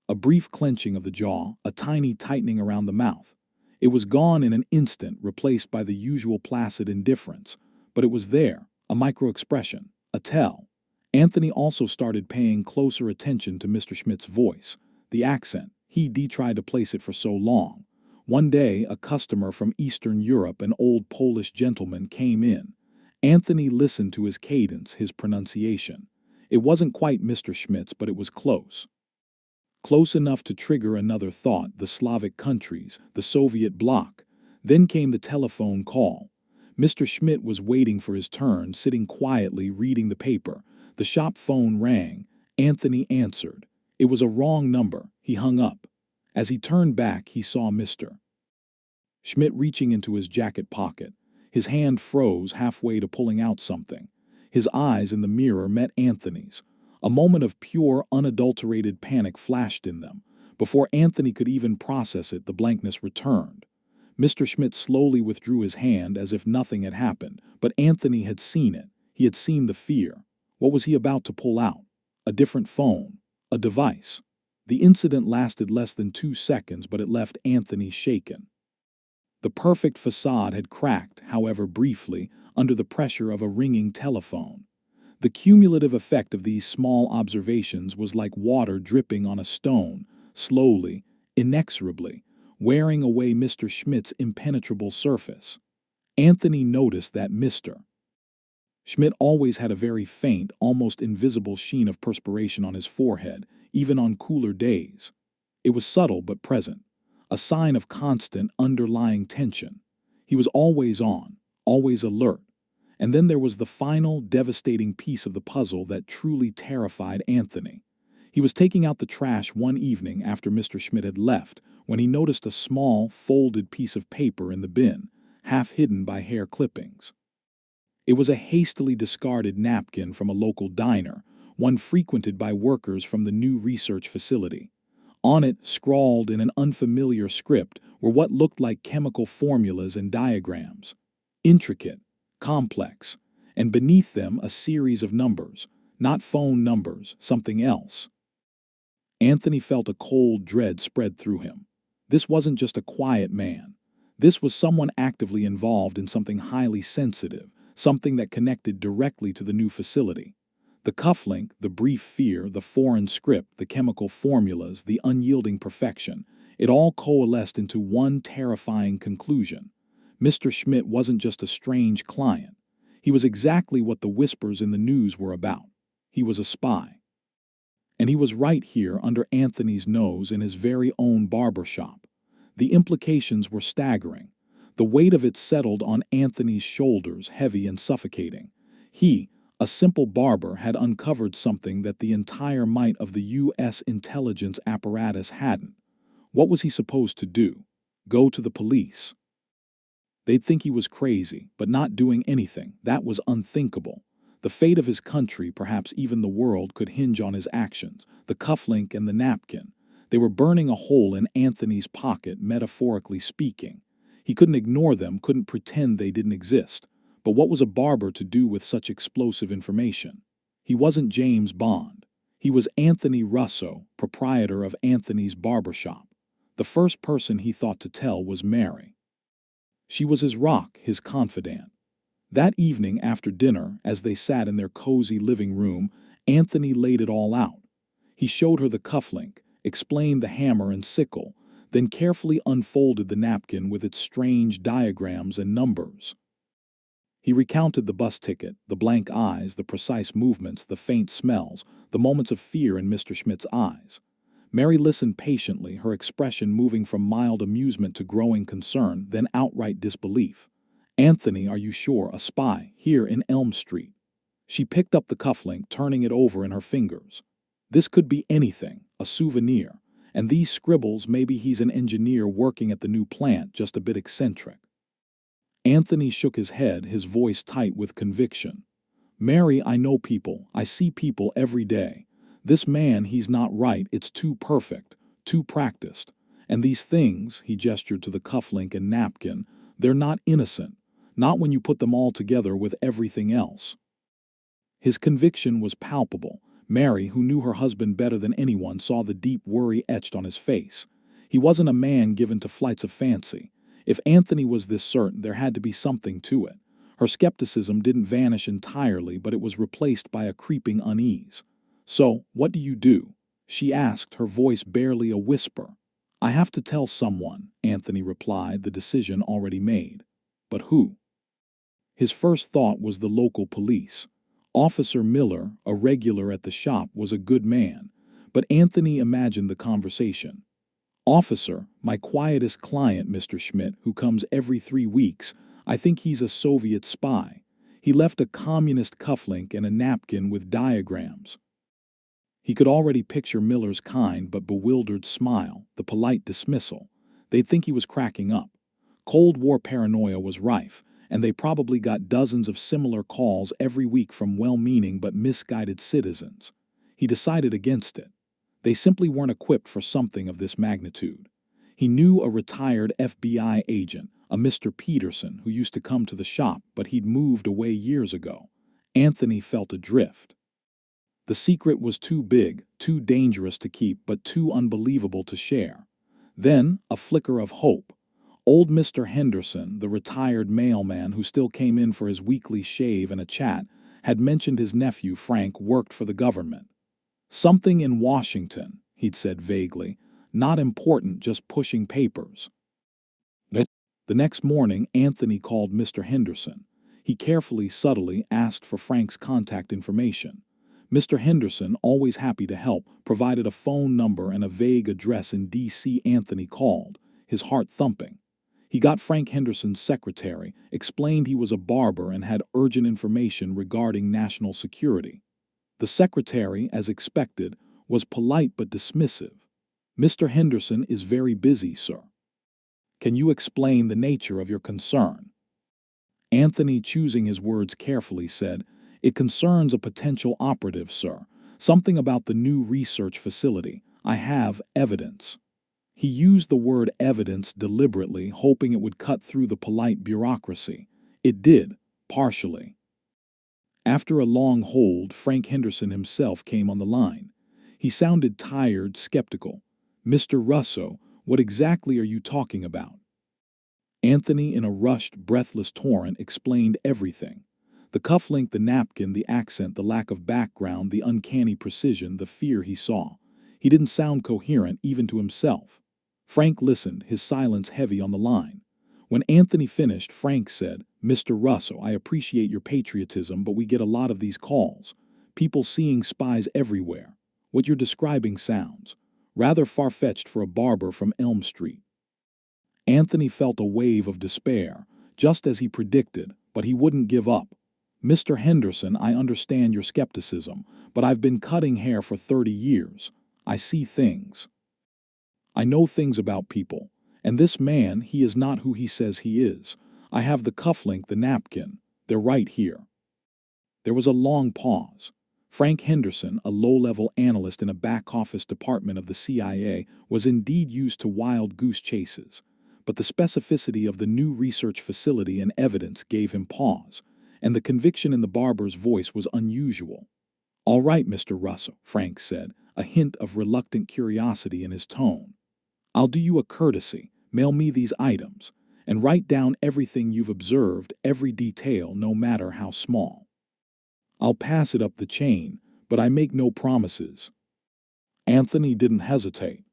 A brief clenching of the jaw, a tiny tightening around the mouth. It was gone in an instant, replaced by the usual placid indifference. But it was there, a micro-expression, a tell. Anthony also started paying closer attention to Mr. Schmidt's voice, the accent. He'd tried to place it for so long. One day, a customer from Eastern Europe, an old Polish gentleman, came in. Anthony listened to his cadence, his pronunciation. It wasn't quite Mr. Schmidt's, but it was close. Close enough to trigger another thought, the Slavic countries, the Soviet bloc. Then came the telephone call. Mr. Schmidt was waiting for his turn, sitting quietly, reading the paper. The shop phone rang. Anthony answered. It was a wrong number. He hung up. As he turned back, he saw Mr. Schmidt reaching into his jacket pocket. His hand froze halfway to pulling out something. His eyes in the mirror met Anthony's. A moment of pure, unadulterated panic flashed in them. Before Anthony could even process it, the blankness returned. Mr. Schmidt slowly withdrew his hand as if nothing had happened, but Anthony had seen it. He had seen the fear. What was he about to pull out? A different phone. A device. The incident lasted less than 2 seconds, but it left Anthony shaken. The perfect facade had cracked, however briefly, under the pressure of a ringing telephone. The cumulative effect of these small observations was like water dripping on a stone, slowly, inexorably, wearing away Mr. Schmidt's impenetrable surface. Anthony noticed that Mr. Schmidt always had a very faint, almost invisible sheen of perspiration on his forehead, even on cooler days. It was subtle but present, a sign of constant, underlying tension. He was always on, always alert. And then there was the final, devastating piece of the puzzle that truly terrified Anthony. He was taking out the trash one evening after Mr. Schmidt had left when he noticed a small, folded piece of paper in the bin, half hidden by hair clippings. It was a hastily discarded napkin from a local diner, one frequented by workers from the new research facility. On it, scrawled in an unfamiliar script, were what looked like chemical formulas and diagrams. Intricate, complex, and beneath them a series of numbers, not phone numbers, something else. Anthony felt a cold dread spread through him. This wasn't just a quiet man. This was someone actively involved in something highly sensitive, something that connected directly to the new facility. The cufflink, the brief fear, the foreign script, the chemical formulas, the unyielding perfection, it all coalesced into one terrifying conclusion. Mr. Schmidt wasn't just a strange client. He was exactly what the whispers in the news were about. He was a spy. And he was right here under Anthony's nose in his very own barbershop. The implications were staggering. The weight of it settled on Anthony's shoulders, heavy and suffocating. He, a simple barber, had uncovered something that the entire might of the U.S. intelligence apparatus hadn't. What was he supposed to do? Go to the police? They'd think he was crazy, but not doing anything. That was unthinkable. The fate of his country, perhaps even the world, could hinge on his actions. The cufflink and the napkin. They were burning a hole in Anthony's pocket, metaphorically speaking. He couldn't ignore them, couldn't pretend they didn't exist. But what was a barber to do with such explosive information? He wasn't James Bond. He was Anthony Russo, proprietor of Anthony's barbershop. The first person he thought to tell was Mary. She was his rock, his confidant. That evening after dinner, as they sat in their cozy living room, Anthony laid it all out. He showed her the cufflink, explained the hammer and sickle, then carefully unfolded the napkin with its strange diagrams and numbers. He recounted the bus ticket, the blank eyes, the precise movements, the faint smells, the moments of fear in Mr. Schmidt's eyes. Mary listened patiently, her expression moving from mild amusement to growing concern, then outright disbelief. "Anthony, are you sure? A spy, here in Elm Street." She picked up the cufflink, turning it over in her fingers. This could be anything, a souvenir. And these scribbles, maybe he's an engineer working at the new plant, just a bit eccentric. Anthony shook his head, his voice tight with conviction. "Mary, I know people. I see people every day. This man, he's not right. It's too perfect, too practiced. And these things," he gestured to the cufflink and napkin, "they're not innocent. Not when you put them all together with everything else." His conviction was palpable. Mary, who knew her husband better than anyone, saw the deep worry etched on his face. He wasn't a man given to flights of fancy. If Anthony was this certain, there had to be something to it. Her skepticism didn't vanish entirely, but it was replaced by a creeping unease. "So, what do you do?" she asked, her voice barely a whisper. "I have to tell someone," Anthony replied, the decision already made. But who? His first thought was the local police. Officer Miller, a regular at the shop, was a good man, but Anthony imagined the conversation. "Officer, my quietest client, Mr. Schmidt, who comes every 3 weeks, I think he's a Soviet spy. He left a communist cufflink and a napkin with diagrams." He could already picture Miller's kind but bewildered smile, the polite dismissal. They'd think he was cracking up. Cold War paranoia was rife, and they probably got dozens of similar calls every week from well-meaning but misguided citizens. He decided against it. They simply weren't equipped for something of this magnitude. He knew a retired FBI agent, a Mr. Peterson, who used to come to the shop, but he'd moved away years ago. Anthony felt adrift. The secret was too big, too dangerous to keep, but too unbelievable to share. Then, a flicker of hope. Old Mr. Henderson, the retired mailman who still came in for his weekly shave and a chat, had mentioned his nephew Frank worked for the government. "Something in Washington," he'd said vaguely. "Not important, just pushing papers." The next morning, Anthony called Mr. Henderson. He carefully, subtly asked for Frank's contact information. Mr. Henderson, always happy to help, provided a phone number and a vague address in D.C. Anthony called, his heart thumping. He got Frank Henderson's secretary, explained he was a barber and had urgent information regarding national security. The secretary, as expected, was polite but dismissive. "Mr. Henderson is very busy, sir." "Can you explain the nature of your concern?" Anthony, choosing his words carefully, said, "It concerns a potential operative, sir. Something about the new research facility. I have evidence." He used the word evidence deliberately, hoping it would cut through the polite bureaucracy. It did, partially. After a long hold, Frank Henderson himself came on the line. He sounded tired, skeptical. "Mr. Russo, what exactly are you talking about?" Anthony, in a rushed, breathless torrent, explained everything. The cufflink, the napkin, the accent, the lack of background, the uncanny precision, the fear he saw. He didn't sound coherent, even to himself. Frank listened, his silence heavy on the line. When Anthony finished, Frank said, "Mr. Russo, I appreciate your patriotism, but we get a lot of these calls. People seeing spies everywhere. What you're describing sounds rather far-fetched for a barber from Elm Street." Anthony felt a wave of despair, just as he predicted, but he wouldn't give up. "Mr. Henderson, I understand your skepticism, but I've been cutting hair for 30 years. I see things. I know things about people. And this man, he is not who he says he is. I have the cufflink, the napkin. They're right here." There was a long pause. Frank Henderson, a low-level analyst in a back-office department of the CIA, was indeed used to wild goose chases. But the specificity of the new research facility and evidence gave him pause, and the conviction in the barber's voice was unusual. "All right, Mr. Russo," Frank said, a hint of reluctant curiosity in his tone. "I'll do you a courtesy. Mail me these items, and write down everything you've observed, every detail, no matter how small. I'll pass it up the chain, but I make no promises." Anthony didn't hesitate.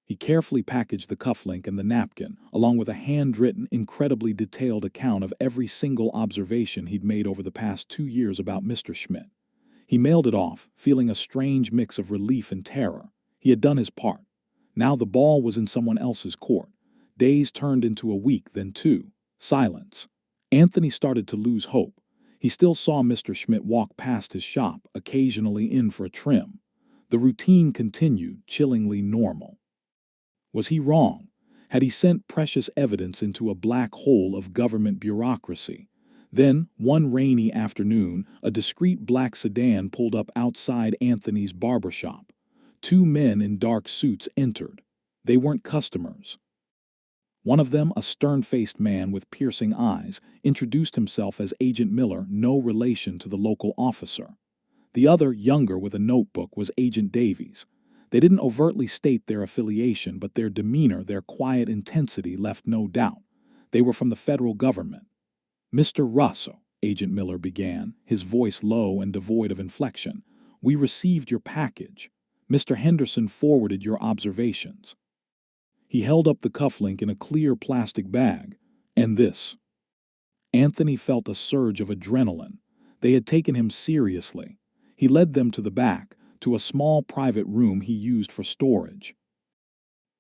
He carefully packaged the cufflink and the napkin, along with a handwritten, incredibly detailed account of every single observation he'd made over the past 2 years about Mr. Schmidt. He mailed it off, feeling a strange mix of relief and terror. He had done his part. Now the ball was in someone else's court. Days turned into a week, then 2. Silence. Anthony started to lose hope. He still saw Mr. Schmidt walk past his shop, occasionally in for a trim. The routine continued, chillingly normal. Was he wrong? Had he sent precious evidence into a black hole of government bureaucracy? Then, one rainy afternoon, a discreet black sedan pulled up outside Anthony's barbershop. 2 men in dark suits entered. They weren't customers. One of them, a stern-faced man with piercing eyes, introduced himself as Agent Miller, no relation to the local officer. The other, younger with a notebook, was Agent Davies. They didn't overtly state their affiliation, but their demeanor, their quiet intensity left no doubt. They were from the federal government. "Mr. Russo," Agent Miller began, his voice low and devoid of inflection, "we received your package. Mr. Henderson forwarded your observations." He held up the cufflink in a clear plastic bag. "And this." Anthony felt a surge of adrenaline. They had taken him seriously. He led them to the back, to a small private room he used for storage.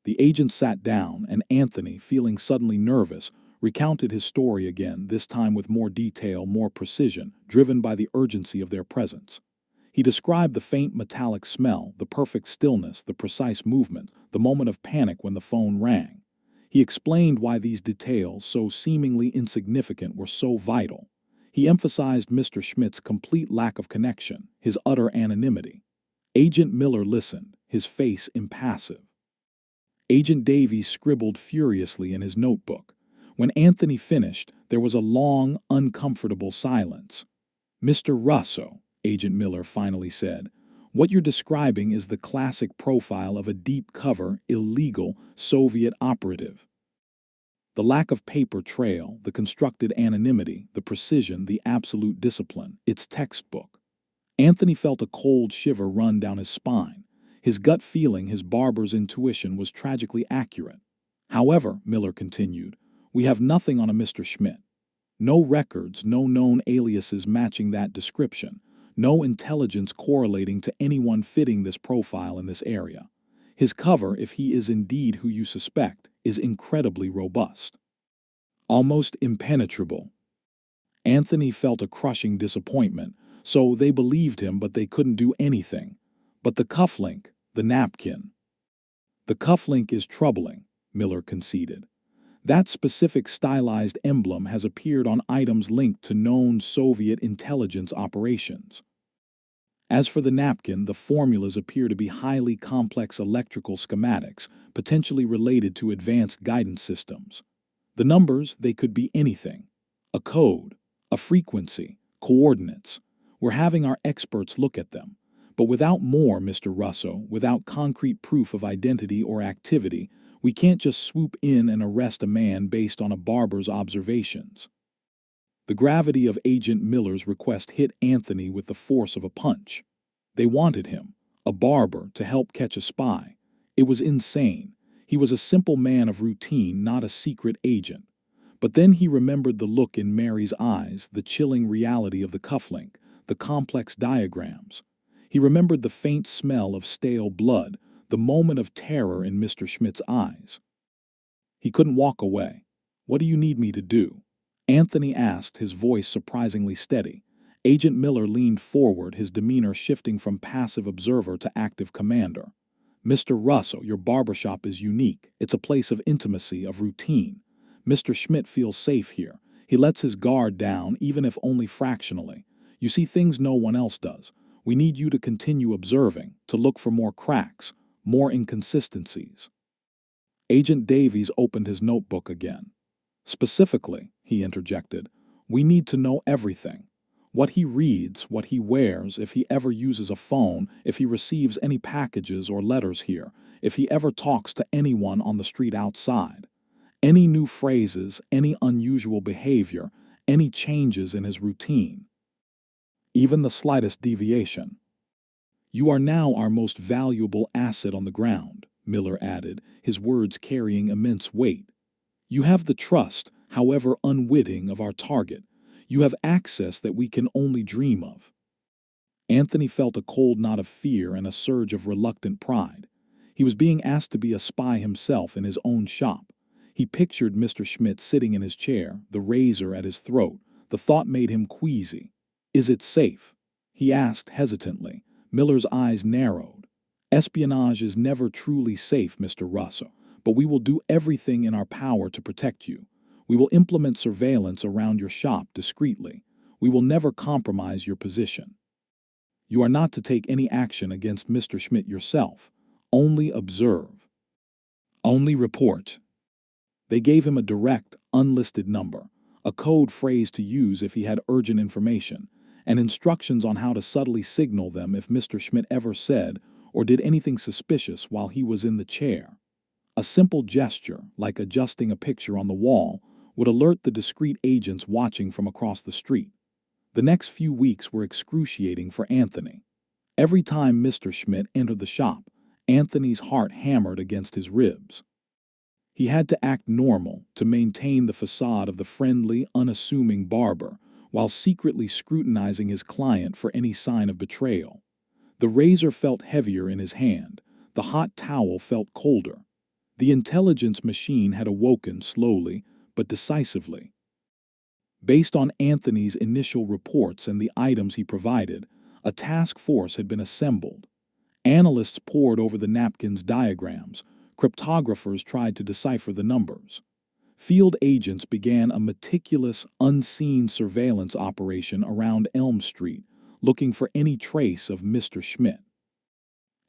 The agent sat down, and Anthony, feeling suddenly nervous, recounted his story again, this time with more detail, more precision, driven by the urgency of their presence. He described the faint metallic smell, the perfect stillness, the precise movement, the moment of panic when the phone rang. He explained why these details, so seemingly insignificant, were so vital. He emphasized Mr. Schmidt's complete lack of connection, his utter anonymity. Agent Miller listened, his face impassive. Agent Davies scribbled furiously in his notebook. When Anthony finished, there was a long, uncomfortable silence. "Mr. Russo," Agent Miller finally said, "what you're describing is the classic profile of a deep-cover, illegal Soviet operative. The lack of paper trail, the constructed anonymity, the precision, the absolute discipline, it's textbook." Anthony felt a cold shiver run down his spine. His gut feeling, his barber's intuition, was tragically accurate. "However," Miller continued, "we have nothing on a Mr. Schmidt. No records, no known aliases matching that description, no intelligence correlating to anyone fitting this profile in this area. His cover, if he is indeed who you suspect, is incredibly robust. Almost impenetrable." Anthony felt a crushing disappointment. So they believed him, but they couldn't do anything. But the cufflink, the napkin. "The cufflink is troubling," Miller conceded. That specific stylized emblem has appeared on items linked to known Soviet intelligence operations. As for the napkin, the formulas appear to be highly complex electrical schematics, potentially related to advanced guidance systems. The numbers, they could be anything. A code, a frequency, coordinates. We're having our experts look at them. But without more, Mr. Russo, without concrete proof of identity or activity, we can't just swoop in and arrest a man based on a barber's observations. The gravity of Agent Miller's request hit Anthony with the force of a punch. They wanted him, a barber, to help catch a spy. It was insane. He was a simple man of routine, not a secret agent. But then he remembered the look in Mary's eyes, the chilling reality of the cufflink, the complex diagrams. He remembered the faint smell of stale blood, the moment of terror in Mr. Schmidt's eyes. He couldn't walk away. "What do you need me to do?" Anthony asked, his voice surprisingly steady. Agent Miller leaned forward, his demeanor shifting from passive observer to active commander. "Mr. Russo, your barbershop is unique. It's a place of intimacy, of routine. Mr. Schmidt feels safe here. He lets his guard down, even if only fractionally. You see things no one else does. We need you to continue observing, to look for more cracks, more inconsistencies." Agent Davies opened his notebook again. "Specifically," he interjected, "we need to know everything. What he reads, what he wears, if he ever uses a phone, if he receives any packages or letters here, if he ever talks to anyone on the street outside. Any new phrases, any unusual behavior, any changes in his routine. Even the slightest deviation. You are now our most valuable asset on the ground," Miller added, his words carrying immense weight. "You have the trust, however unwitting, of our target. You have access that we can only dream of." Anthony felt a cold knot of fear and a surge of reluctant pride. He was being asked to be a spy himself in his own shop. He pictured Mr. Schmidt sitting in his chair, the razor at his throat. The thought made him queasy. "Is it safe?" he asked hesitantly. Miller's eyes narrowed. "Espionage is never truly safe, Mr. Russo, but we will do everything in our power to protect you. We will implement surveillance around your shop discreetly. We will never compromise your position. You are not to take any action against Mr. Schmidt yourself. Only observe. Only report." They gave him a direct, unlisted number, a code phrase to use if he had urgent information, and instructions on how to subtly signal them if Mr. Schmidt ever said or did anything suspicious while he was in the chair. A simple gesture, like adjusting a picture on the wall, would alert the discreet agents watching from across the street. The next few weeks were excruciating for Anthony. Every time Mr. Schmidt entered the shop, Anthony's heart hammered against his ribs. He had to act normal to maintain the facade of the friendly, unassuming barber, while secretly scrutinizing his client for any sign of betrayal. The razor felt heavier in his hand. The hot towel felt colder. The intelligence machine had awoken slowly, but decisively. Based on Anthony's initial reports and the items he provided, a task force had been assembled. Analysts pored over the napkin's diagrams. Cryptographers tried to decipher the numbers. Field agents began a meticulous, unseen surveillance operation around Elm Street, looking for any trace of Mr. Schmidt.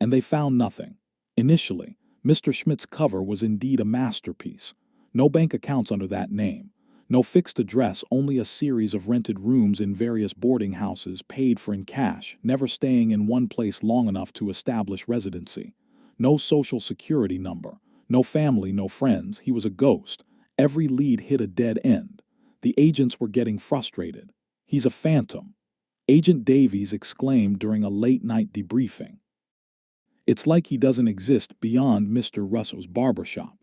And they found nothing. Initially, Mr. Schmidt's cover was indeed a masterpiece. No bank accounts under that name. No fixed address, only a series of rented rooms in various boarding houses paid for in cash, never staying in one place long enough to establish residency. No social security number. No family, no friends. He was a ghost. Every lead hit a dead end. The agents were getting frustrated. "He's a phantom," Agent Davies exclaimed during a late-night debriefing. "It's like he doesn't exist beyond Mr. Russo's barbershop."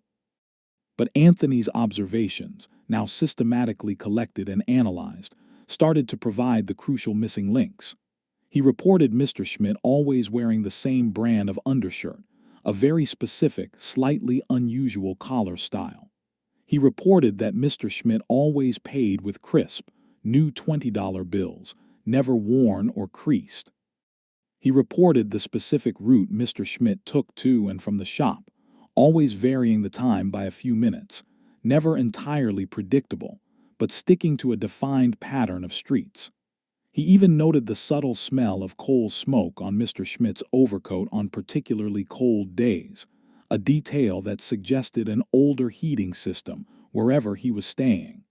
But Anthony's observations, now systematically collected and analyzed, started to provide the crucial missing links. He reported Mr. Schmidt always wearing the same brand of undershirt, a very specific, slightly unusual collar style. He reported that Mr. Schmidt always paid with crisp, new $20 bills, never worn or creased. He reported the specific route Mr. Schmidt took to and from the shop, always varying the time by a few minutes, never entirely predictable, but sticking to a defined pattern of streets. He even noted the subtle smell of coal smoke on Mr. Schmidt's overcoat on particularly cold days, a detail that suggested an older heating system wherever he was staying.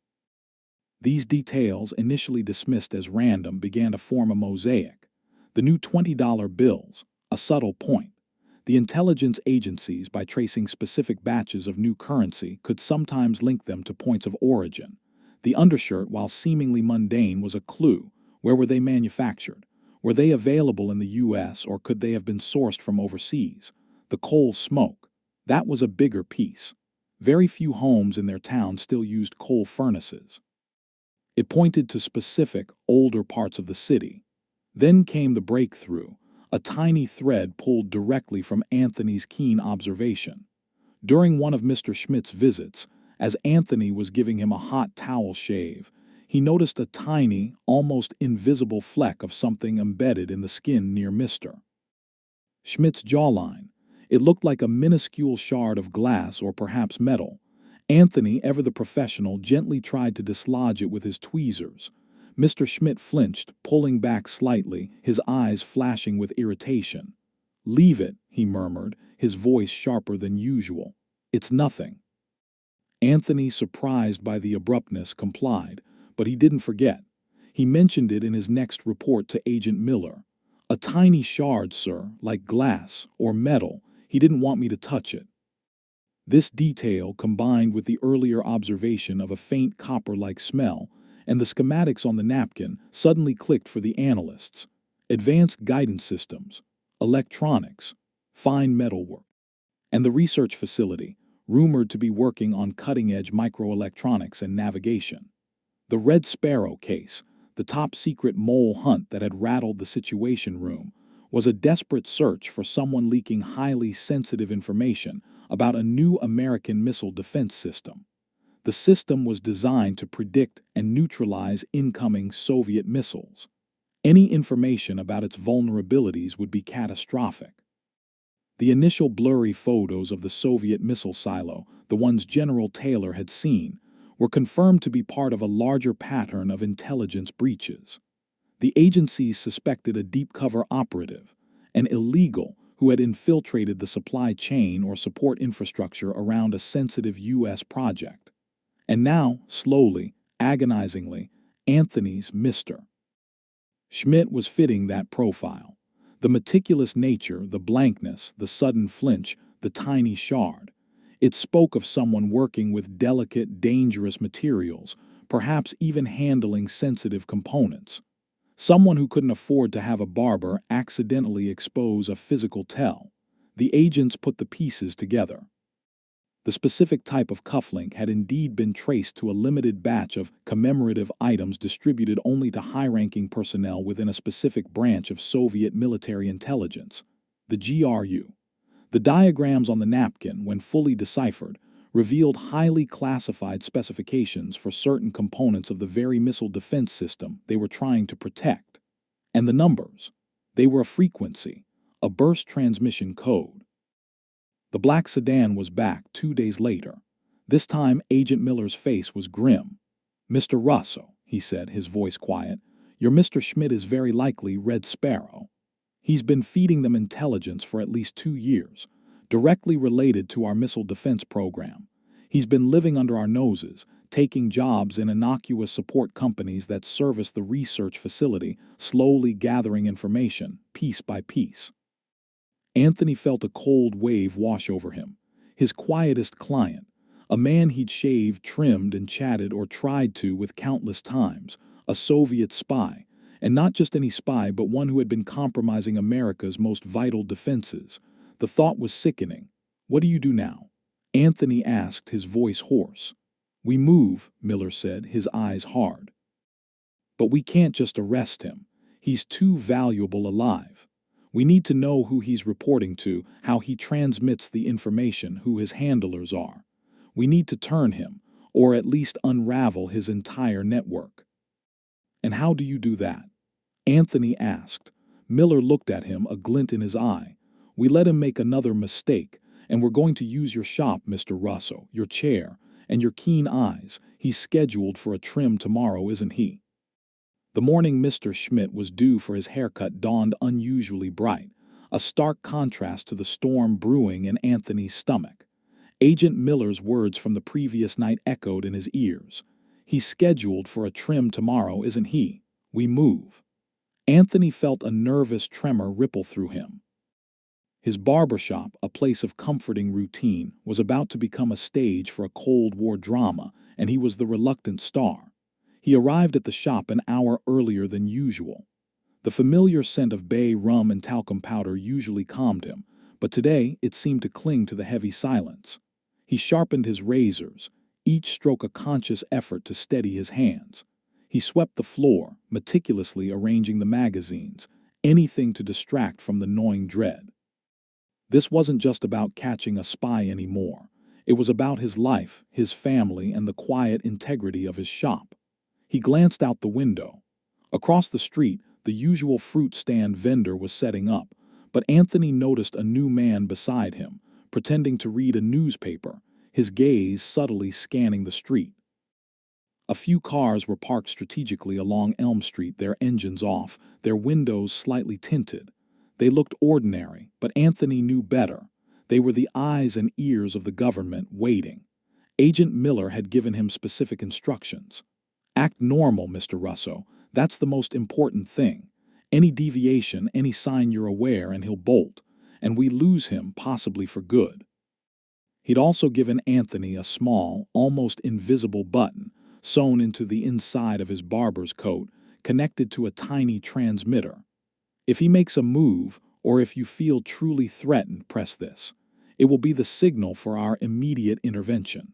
These details, initially dismissed as random, began to form a mosaic. The new $20 bills, a subtle point. The intelligence agencies, by tracing specific batches of new currency, could sometimes link them to points of origin. The undershirt, while seemingly mundane, was a clue. Where were they manufactured? Were they available in the U.S., or could they have been sourced from overseas? The coal smoke. That was a bigger piece. Very few homes in their town still used coal furnaces. It pointed to specific, older parts of the city. Then came the breakthrough, a tiny thread pulled directly from Anthony's keen observation. During one of Mr. Schmidt's visits, as Anthony was giving him a hot towel shave, he noticed a tiny, almost invisible fleck of something embedded in the skin near Mr. Schmidt's jawline. It looked like a minuscule shard of glass or perhaps metal. Anthony, ever the professional, gently tried to dislodge it with his tweezers. Mr. Schmidt flinched, pulling back slightly, his eyes flashing with irritation. "Leave it," he murmured, his voice sharper than usual. "It's nothing." Anthony, surprised by the abruptness, complied, but he didn't forget. He mentioned it in his next report to Agent Miller. "A tiny shard, sir, like glass or metal. He didn't want me to touch it." This detail, combined with the earlier observation of a faint copper-like smell and the schematics on the napkin, suddenly clicked for the analysts. Advanced guidance systems, electronics, fine metalwork, and the research facility, rumored to be working on cutting-edge microelectronics and navigation. The Red Sparrow case, the top-secret mole hunt that had rattled the Situation Room, was a desperate search for someone leaking highly sensitive information about a new American missile defense system. The system was designed to predict and neutralize incoming Soviet missiles. Any information about its vulnerabilities would be catastrophic. The initial blurry photos of the Soviet missile silo, the ones General Taylor had seen, were confirmed to be part of a larger pattern of intelligence breaches. The agencies suspected a deep-cover operative, an illegal who had infiltrated the supply chain or support infrastructure around a sensitive U.S. project. And now, slowly, agonizingly, Anthony's Mr. Schmidt was fitting that profile. The meticulous nature, the blankness, the sudden flinch, the tiny shard. It spoke of someone working with delicate, dangerous materials, perhaps even handling sensitive components. Someone who couldn't afford to have a barber accidentally expose a physical tell. The agents put the pieces together. The specific type of cufflink had indeed been traced to a limited batch of commemorative items distributed only to high-ranking personnel within a specific branch of Soviet military intelligence, the GRU. The diagrams on the napkin, when fully deciphered, revealed highly classified specifications for certain components of the very missile defense system they were trying to protect. And the numbers. They were a frequency, a burst transmission code. The black sedan was back 2 days later. This time, Agent Miller's face was grim. "Mr. Russo," he said, his voice quiet, "your Mr. Schmidt is very likely Red Sparrow. He's been feeding them intelligence for at least 2 years, directly related to our missile defense program. He's been living under our noses, taking jobs in innocuous support companies that service the research facility, slowly gathering information, piece by piece." Anthony felt a cold wave wash over him. His quietest client, a man he'd shaved, trimmed, and chatted or tried to with countless times, a Soviet spy, and not just any spy, but one who had been compromising America's most vital defenses. The thought was sickening. "What do you do now?" Anthony asked, his voice hoarse. "We move," Miller said, his eyes hard. "But we can't just arrest him. He's too valuable alive. We need to know who he's reporting to, how he transmits the information, who his handlers are. We need to turn him, or at least unravel his entire network." "And how do you do that?" Anthony asked. Miller looked at him, a glint in his eye. "We let him make another mistake, and we're going to use your shop, Mr. Russo, your chair, And your keen eyes, he's scheduled for a trim tomorrow, isn't he? The morning Mr. Schmidt was due for his haircut dawned unusually bright, a stark contrast to the storm brewing in Anthony's stomach. Agent Miller's words from the previous night echoed in his ears. He's scheduled for a trim tomorrow, isn't he? We move. Anthony felt a nervous tremor ripple through him. His barbershop, a place of comforting routine, was about to become a stage for a Cold War drama, and he was the reluctant star. He arrived at the shop an hour earlier than usual. The familiar scent of bay rum and talcum powder usually calmed him, but today it seemed to cling to the heavy silence. He sharpened his razors, each stroke a conscious effort to steady his hands. He swept the floor, meticulously arranging the magazines, anything to distract from the gnawing dread. This wasn't just about catching a spy anymore. It was about his life, his family, and the quiet integrity of his shop. He glanced out the window. Across the street, the usual fruit stand vendor was setting up, but Anthony noticed a new man beside him, pretending to read a newspaper, his gaze subtly scanning the street. A few cars were parked strategically along Elm Street, their engines off, their windows slightly tinted. They looked ordinary, but Anthony knew better. They were the eyes and ears of the government waiting. Agent Miller had given him specific instructions. Act normal, Mr. Russo. That's the most important thing. Any deviation, any sign you're aware, and he'll bolt. And we lose him, possibly for good. He'd also given Anthony a small, almost invisible button, sewn into the inside of his barber's coat, connected to a tiny transmitter. If he makes a move, or if you feel truly threatened, press this. It will be the signal for our immediate intervention.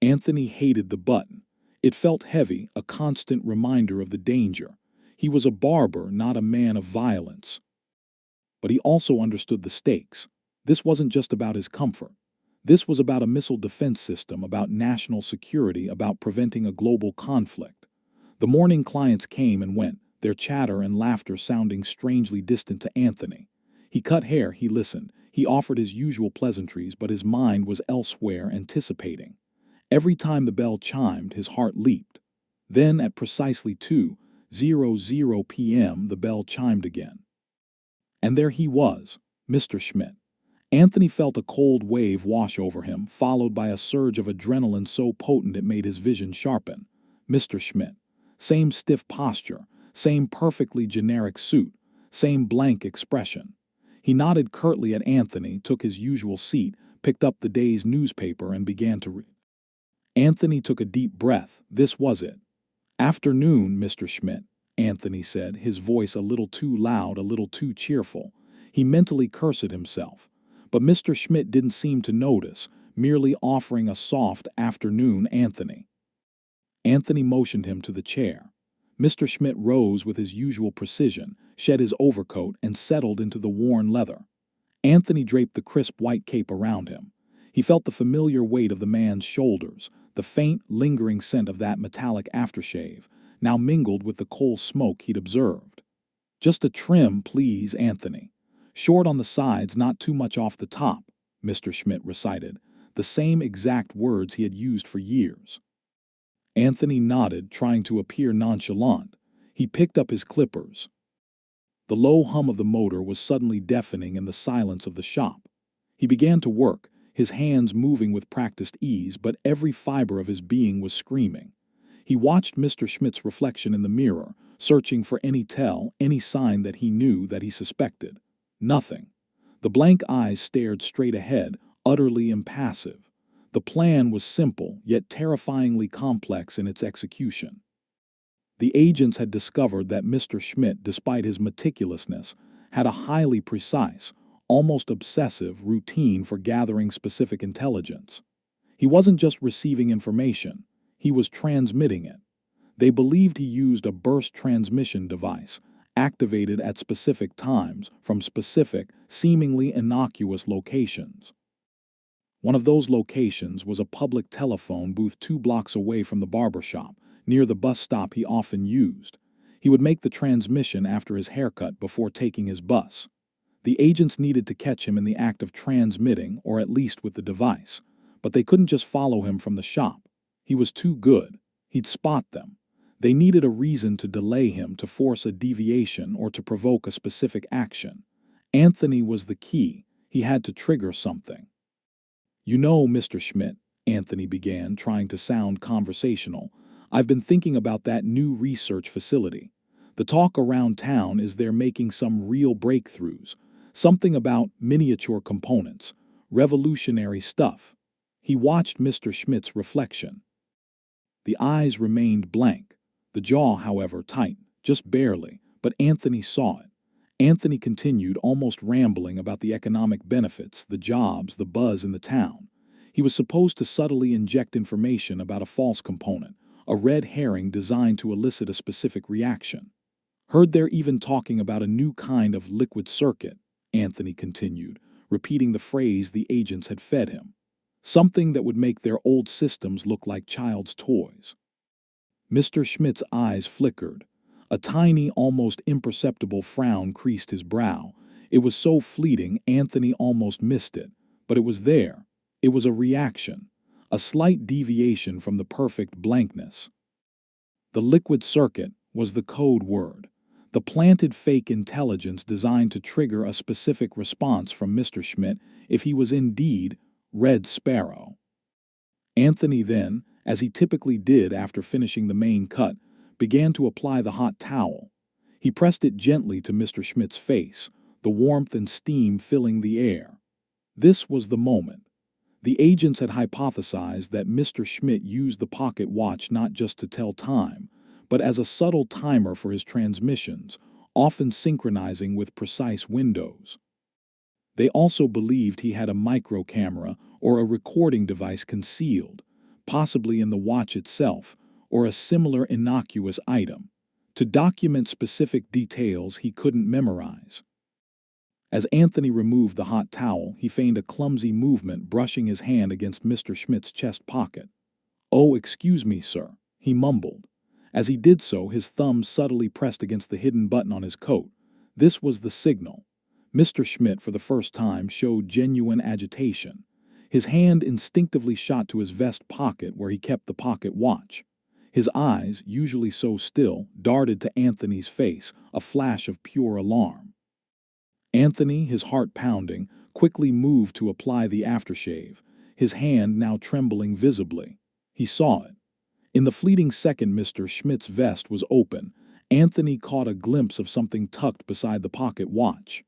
Anthony hated the button. It felt heavy, a constant reminder of the danger. He was a barber, not a man of violence. But he also understood the stakes. This wasn't just about his comfort. This was about a missile defense system, about national security, about preventing a global conflict. The morning clients came and went, their chatter and laughter sounding strangely distant to Anthony. He cut hair, he listened, he offered his usual pleasantries, but his mind was elsewhere, anticipating. Every time the bell chimed, his heart leaped. Then, at precisely 2:00 p.m., the bell chimed again. And there he was, Mr. Schmidt. Anthony felt a cold wave wash over him, followed by a surge of adrenaline so potent it made his vision sharpen. Mr. Schmidt. Same stiff posture, same perfectly generic suit, same blank expression. He nodded curtly at Anthony, took his usual seat, picked up the day's newspaper, and began to read. Anthony took a deep breath. This was it. Afternoon, Mr. Schmidt, Anthony said, his voice a little too loud, a little too cheerful. He mentally cursed himself. But Mr. Schmidt didn't seem to notice, merely offering a soft afternoon, Anthony. Anthony motioned him to the chair. Mr. Schmidt rose with his usual precision, shed his overcoat, and settled into the worn leather. Anthony draped the crisp white cape around him. He felt the familiar weight of the man's shoulders, the faint, lingering scent of that metallic aftershave, now mingled with the coal smoke he'd observed. Just a trim, please, Anthony. Short on the sides, not too much off the top, Mr. Schmidt recited, the same exact words he had used for years. Anthony nodded, trying to appear nonchalant. He picked up his clippers. The low hum of the motor was suddenly deafening in the silence of the shop. He began to work, his hands moving with practiced ease, but every fiber of his being was screaming. He watched Mr. Schmidt's reflection in the mirror, searching for any tell, any sign that he knew, that he suspected. Nothing. The blank eyes stared straight ahead, utterly impassive. The plan was simple, yet terrifyingly complex in its execution. The agents had discovered that Mr. Schmidt, despite his meticulousness, had a highly precise, almost obsessive routine for gathering specific intelligence. He wasn't just receiving information, he was transmitting it. They believed he used a burst transmission device, activated at specific times from specific, seemingly innocuous locations. One of those locations was a public telephone booth 2 blocks away from the barbershop, near the bus stop he often used. He would make the transmission after his haircut before taking his bus. The agents needed to catch him in the act of transmitting, or at least with the device. But they couldn't just follow him from the shop. He was too good. He'd spot them. They needed a reason to delay him, to force a deviation, or to provoke a specific action. Anthony was the key. He had to trigger something. "You know, Mr. Schmidt," Anthony began, trying to sound conversational, "I've been thinking about that new research facility. The talk around town is they're making some real breakthroughs, something about miniature components, revolutionary stuff." He watched Mr. Schmidt's reflection. The eyes remained blank, the jaw, however, tight, just barely, but Anthony saw it. Anthony continued, almost rambling about the economic benefits, the jobs, the buzz in the town. He was supposed to subtly inject information about a false component, a red herring designed to elicit a specific reaction. "Heard they're even talking about a new kind of liquid circuit," Anthony continued, repeating the phrase the agents had fed him. "Something that would make their old systems look like child's toys." Mr. Schmidt's eyes flickered. A tiny, almost imperceptible frown creased his brow. It was so fleeting, Anthony almost missed it. But it was there. It was a reaction, a slight deviation from the perfect blankness. The liquid circuit was the code word, the planted fake intelligence designed to trigger a specific response from Mr. Schmidt if he was indeed Red Sparrow. Anthony then, as he typically did after finishing the main cut, began to apply the hot towel. He pressed it gently to Mr. Schmidt's face, the warmth and steam filling the air. This was the moment. The agents had hypothesized that Mr. Schmidt used the pocket watch not just to tell time, but as a subtle timer for his transmissions, often synchronizing with precise windows. They also believed he had a micro camera or a recording device concealed, possibly in the watch itself, or a similar innocuous item, to document specific details he couldn't memorize. As Anthony removed the hot towel, he feigned a clumsy movement, brushing his hand against Mr. Schmidt's chest pocket. "Oh, excuse me, sir," he mumbled. As he did so, his thumb subtly pressed against the hidden button on his coat. This was the signal. Mr. Schmidt, for the first time, showed genuine agitation. His hand instinctively shot to his vest pocket where he kept the pocket watch. His eyes, usually so still, darted to Anthony's face, a flash of pure alarm. Anthony, his heart pounding, quickly moved to apply the aftershave, his hand now trembling visibly. He saw it. In the fleeting second Mr. Schmidt's vest was open, Anthony caught a glimpse of something tucked beside the pocket watch.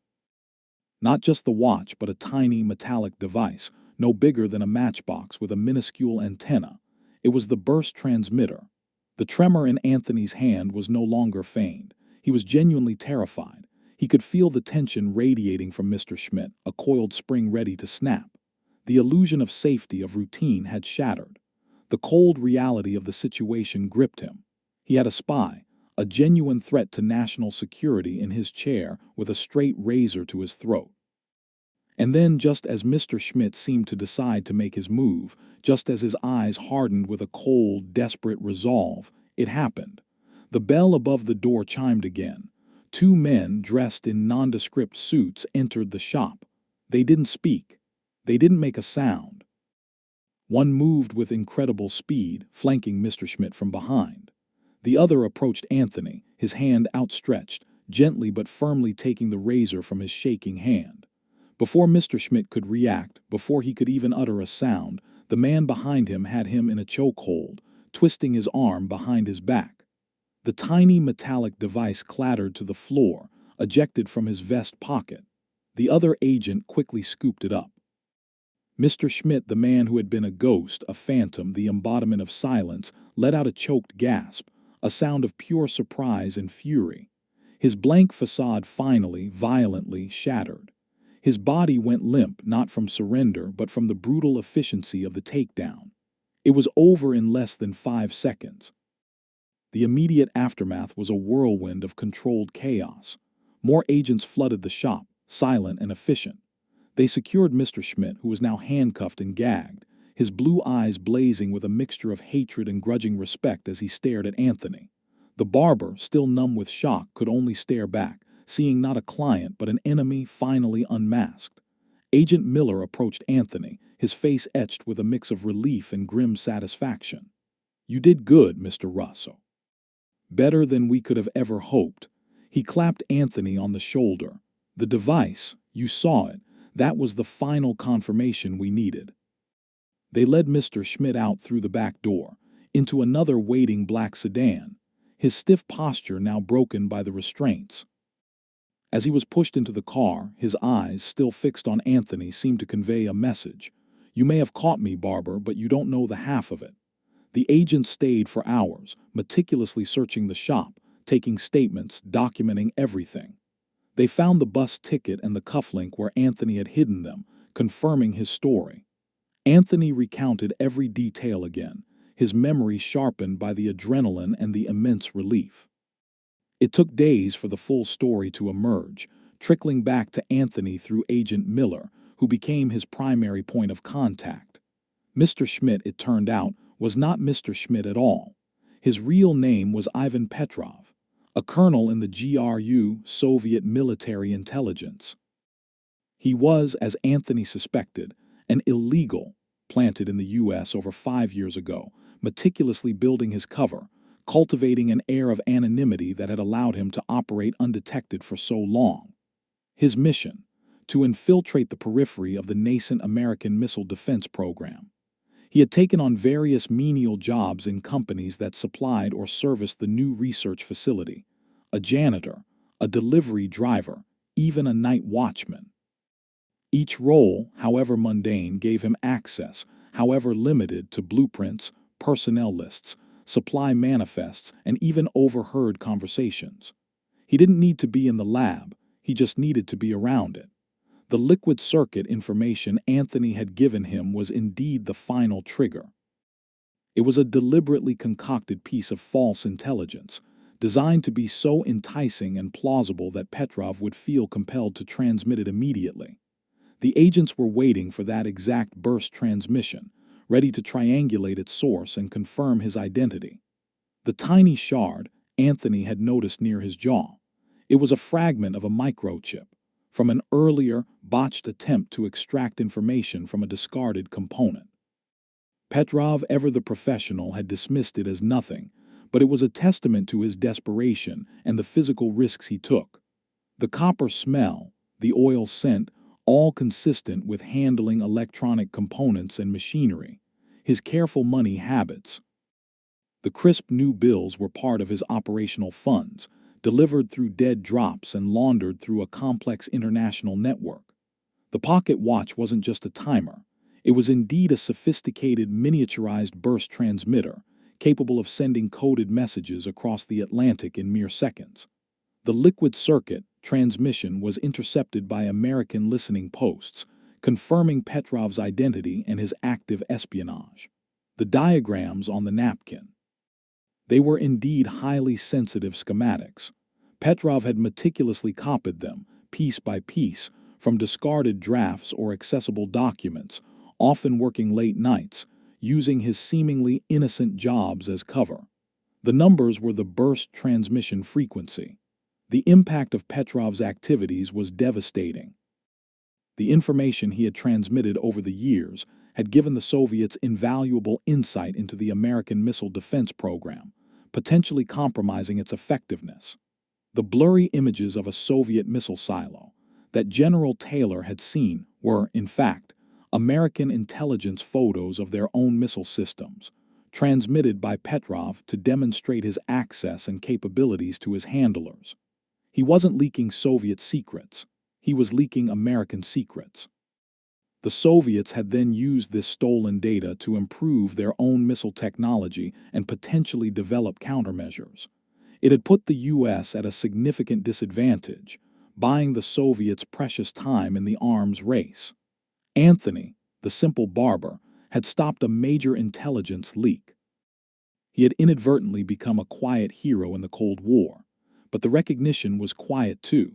Not just the watch, but a tiny metallic device, no bigger than a matchbox with a minuscule antenna. It was the burst transmitter. The tremor in Anthony's hand was no longer feigned. He was genuinely terrified. He could feel the tension radiating from Mr. Schmidt, a coiled spring ready to snap. The illusion of safety, of routine, had shattered. The cold reality of the situation gripped him. He had a spy, a genuine threat to national security in his chair with a straight razor to his throat. And then, just as Mr. Schmidt seemed to decide to make his move, just as his eyes hardened with a cold, desperate resolve, it happened. The bell above the door chimed again. Two men dressed in nondescript suits entered the shop. They didn't speak. They didn't make a sound. One moved with incredible speed, flanking Mr. Schmidt from behind. The other approached Anthony, his hand outstretched, gently but firmly taking the razor from his shaking hand. Before Mr. Schmidt could react, before he could even utter a sound, the man behind him had him in a chokehold, twisting his arm behind his back. The tiny metallic device clattered to the floor, ejected from his vest pocket. The other agent quickly scooped it up. Mr. Schmidt, the man who had been a ghost, a phantom, the embodiment of silence, let out a choked gasp, a sound of pure surprise and fury. His blank facade finally, violently shattered. His body went limp, not from surrender, but from the brutal efficiency of the takedown. It was over in less than 5 seconds. The immediate aftermath was a whirlwind of controlled chaos. More agents flooded the shop, silent and efficient. They secured Mr. Schmidt, who was now handcuffed and gagged, his blue eyes blazing with a mixture of hatred and grudging respect as he stared at Anthony. The barber, still numb with shock, could only stare back, seeing not a client but an enemy finally unmasked. Agent Miller approached Anthony, his face etched with a mix of relief and grim satisfaction. "You did good, Mr. Russo. Better than we could have ever hoped." He clapped Anthony on the shoulder. "The device, you saw it. That was the final confirmation we needed." They led Mr. Schmidt out through the back door, into another waiting black sedan, his stiff posture now broken by the restraints. As he was pushed into the car, his eyes, still fixed on Anthony, seemed to convey a message. "You may have caught me, Barber, but you don't know the half of it." The agent stayed for hours, meticulously searching the shop, taking statements, documenting everything. They found the bus ticket and the cufflink where Anthony had hidden them, confirming his story. Anthony recounted every detail again, his memory sharpened by the adrenaline and the immense relief. It took days for the full story to emerge, trickling back to Anthony through Agent Miller, who became his primary point of contact. Mr. Schmidt, it turned out, was not Mr. Schmidt at all. His real name was Ivan Petrov, a colonel in the GRU, Soviet military intelligence. He was, as Anthony suspected, an illegal planted in the U.S. over 5 years ago, meticulously building his cover, cultivating an air of anonymity that had allowed him to operate undetected for so long. His mission: to infiltrate the periphery of the nascent American missile defense program. He had taken on various menial jobs in companies that supplied or serviced the new research facility: a janitor, a delivery driver, even a night watchman. Each role, however mundane, gave him access, however limited, to blueprints, personnel lists, supply manifests, and even overheard conversations. He didn't need to be in the lab, he just needed to be around it. The liquid circuit information Anthony had given him was indeed the final trigger. It was a deliberately concocted piece of false intelligence, designed to be so enticing and plausible that Petrov would feel compelled to transmit it immediately. The agents were waiting for that exact burst transmission, ready to triangulate its source and confirm his identity. The tiny shard Anthony had noticed near his jaw. It was a fragment of a microchip, from an earlier, botched attempt to extract information from a discarded component. Petrov, ever the professional, had dismissed it as nothing, but it was a testament to his desperation and the physical risks he took. The copper smell, the oil scent, all consistent with handling electronic components and machinery, his careful money habits. The crisp new bills were part of his operational funds, delivered through dead drops and laundered through a complex international network. The pocket watch wasn't just a timer. It was indeed a sophisticated miniaturized burst transmitter, capable of sending coded messages across the Atlantic in mere seconds. The liquid circuit transmission was intercepted by American listening posts, confirming Petrov's identity and his active espionage. The diagrams on the napkin. They were indeed highly sensitive schematics. Petrov had meticulously copied them, piece by piece, from discarded drafts or accessible documents, often working late nights, using his seemingly innocent jobs as cover. The numbers were the burst transmission frequency. The impact of Petrov's activities was devastating. The information he had transmitted over the years had given the Soviets invaluable insight into the American missile defense program, potentially compromising its effectiveness. The blurry images of a Soviet missile silo that General Taylor had seen were, in fact, American intelligence photos of their own missile systems, transmitted by Petrov to demonstrate his access and capabilities to his handlers. He wasn't leaking Soviet secrets, he was leaking American secrets. The Soviets had then used this stolen data to improve their own missile technology and potentially develop countermeasures. It had put the U.S. at a significant disadvantage, buying the Soviets precious time in the arms race. Anthony, the simple barber, had stopped a major intelligence leak. He had inadvertently become a quiet hero in the Cold War, but the recognition was quiet too.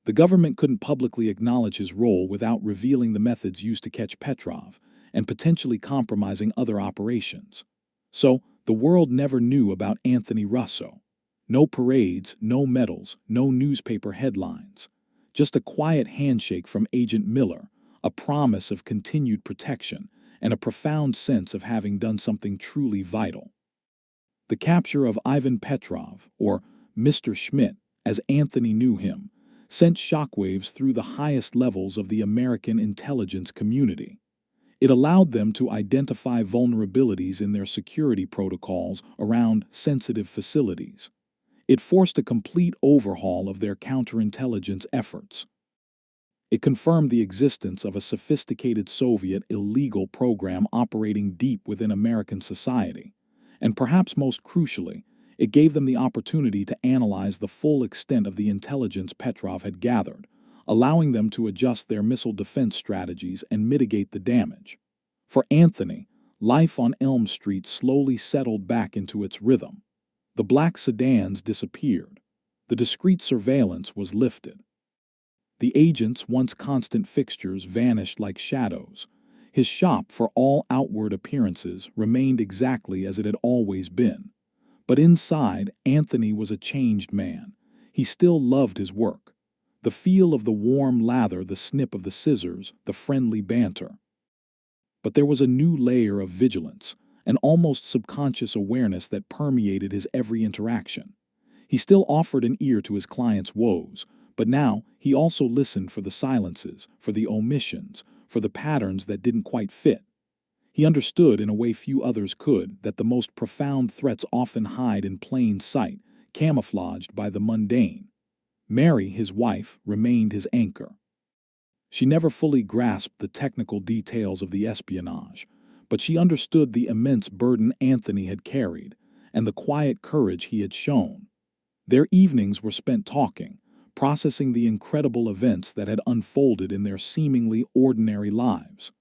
The government couldn't publicly acknowledge his role without revealing the methods used to catch Petrov and potentially compromising other operations. So, the world never knew about Anthony Russo. No parades, no medals, no newspaper headlines. Just a quiet handshake from Agent Miller, a promise of continued protection, and a profound sense of having done something truly vital. The capture of Ivan Petrov, or Mr. Schmidt, as Anthony knew him, sent shockwaves through the highest levels of the American intelligence community. It allowed them to identify vulnerabilities in their security protocols around sensitive facilities. It forced a complete overhaul of their counterintelligence efforts. It confirmed the existence of a sophisticated Soviet illegal program operating deep within American society. And perhaps most crucially, it gave them the opportunity to analyze the full extent of the intelligence Petrov had gathered, allowing them to adjust their missile defense strategies and mitigate the damage. For Anthony, life on Elm Street slowly settled back into its rhythm. The black sedans disappeared. The discreet surveillance was lifted. The agent's once constant fixtures vanished like shadows. His shop, for all outward appearances, remained exactly as it had always been. But inside, Anthony was a changed man. He still loved his work. The feel of the warm lather, the snip of the scissors, the friendly banter. But there was a new layer of vigilance, an almost subconscious awareness that permeated his every interaction. He still offered an ear to his clients' woes, but now he also listened for the silences, for the omissions, for the patterns that didn't quite fit. He understood in a way few others could that the most profound threats often hide in plain sight, camouflaged by the mundane. Mary, his wife, remained his anchor. She never fully grasped the technical details of the espionage, but she understood the immense burden Anthony had carried and the quiet courage he had shown. Their evenings were spent talking, processing the incredible events that had unfolded in their seemingly ordinary lives.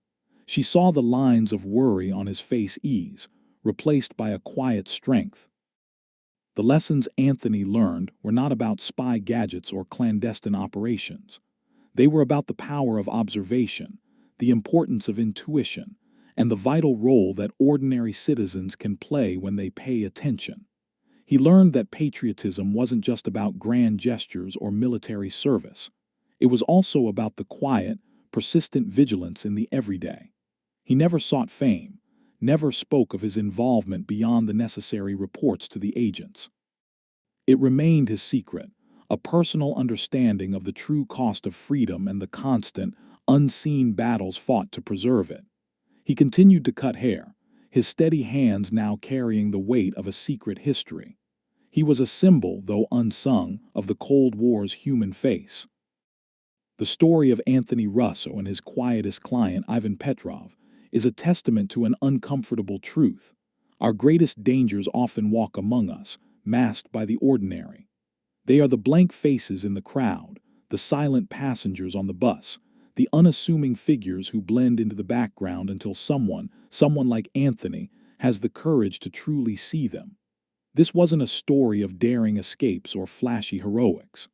She saw the lines of worry on his face ease, replaced by a quiet strength. The lessons Anthony learned were not about spy gadgets or clandestine operations. They were about the power of observation, the importance of intuition, and the vital role that ordinary citizens can play when they pay attention. He learned that patriotism wasn't just about grand gestures or military service. It was also about the quiet, persistent vigilance in the everyday. He never sought fame, never spoke of his involvement beyond the necessary reports to the agents. It remained his secret, a personal understanding of the true cost of freedom and the constant, unseen battles fought to preserve it. He continued to cut hair, his steady hands now carrying the weight of a secret history. He was a symbol, though unsung, of the Cold War's human face. The story of Anthony Russo and his quietest client, Ivan Petrov, is a testament to an uncomfortable truth. Our greatest dangers often walk among us, masked by the ordinary. They are the blank faces in the crowd, the silent passengers on the bus, the unassuming figures who blend into the background until someone like Anthony, has the courage to truly see them. This wasn't a story of daring escapes or flashy heroics.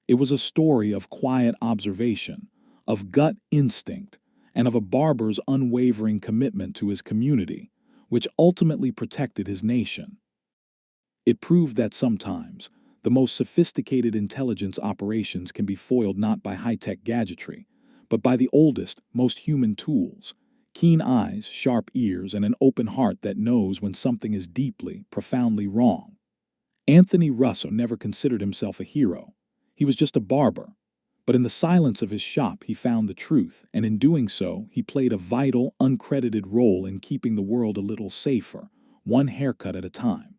It was a story of quiet observation, of gut instinct, and of a barber's unwavering commitment to his community, which ultimately protected his nation. It proved that sometimes, the most sophisticated intelligence operations can be foiled not by high-tech gadgetry, but by the oldest, most human tools: keen eyes, sharp ears, and an open heart that knows when something is deeply, profoundly wrong. Anthony Russo never considered himself a hero. He was just a barber. But in the silence of his shop he found the truth, and in doing so he played a vital, uncredited role in keeping the world a little safer, one haircut at a time.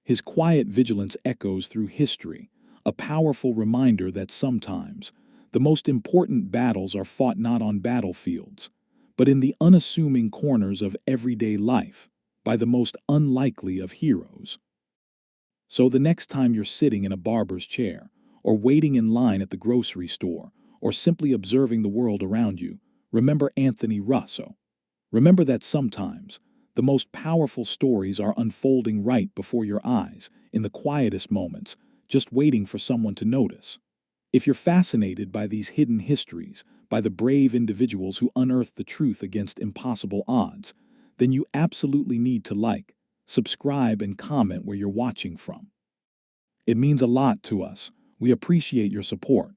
His quiet vigilance echoes through history, a powerful reminder that sometimes the most important battles are fought not on battlefields, but in the unassuming corners of everyday life, by the most unlikely of heroes. So the next time you're sitting in a barber's chair, or waiting in line at the grocery store, or simply observing the world around you, remember Anthony Russo. Remember that sometimes the most powerful stories are unfolding right before your eyes, in the quietest moments, just waiting for someone to notice. If you're fascinated by these hidden histories, by the brave individuals who unearth the truth against impossible odds, then you absolutely need to like, subscribe, and comment where you're watching from. It means a lot to us. We appreciate your support.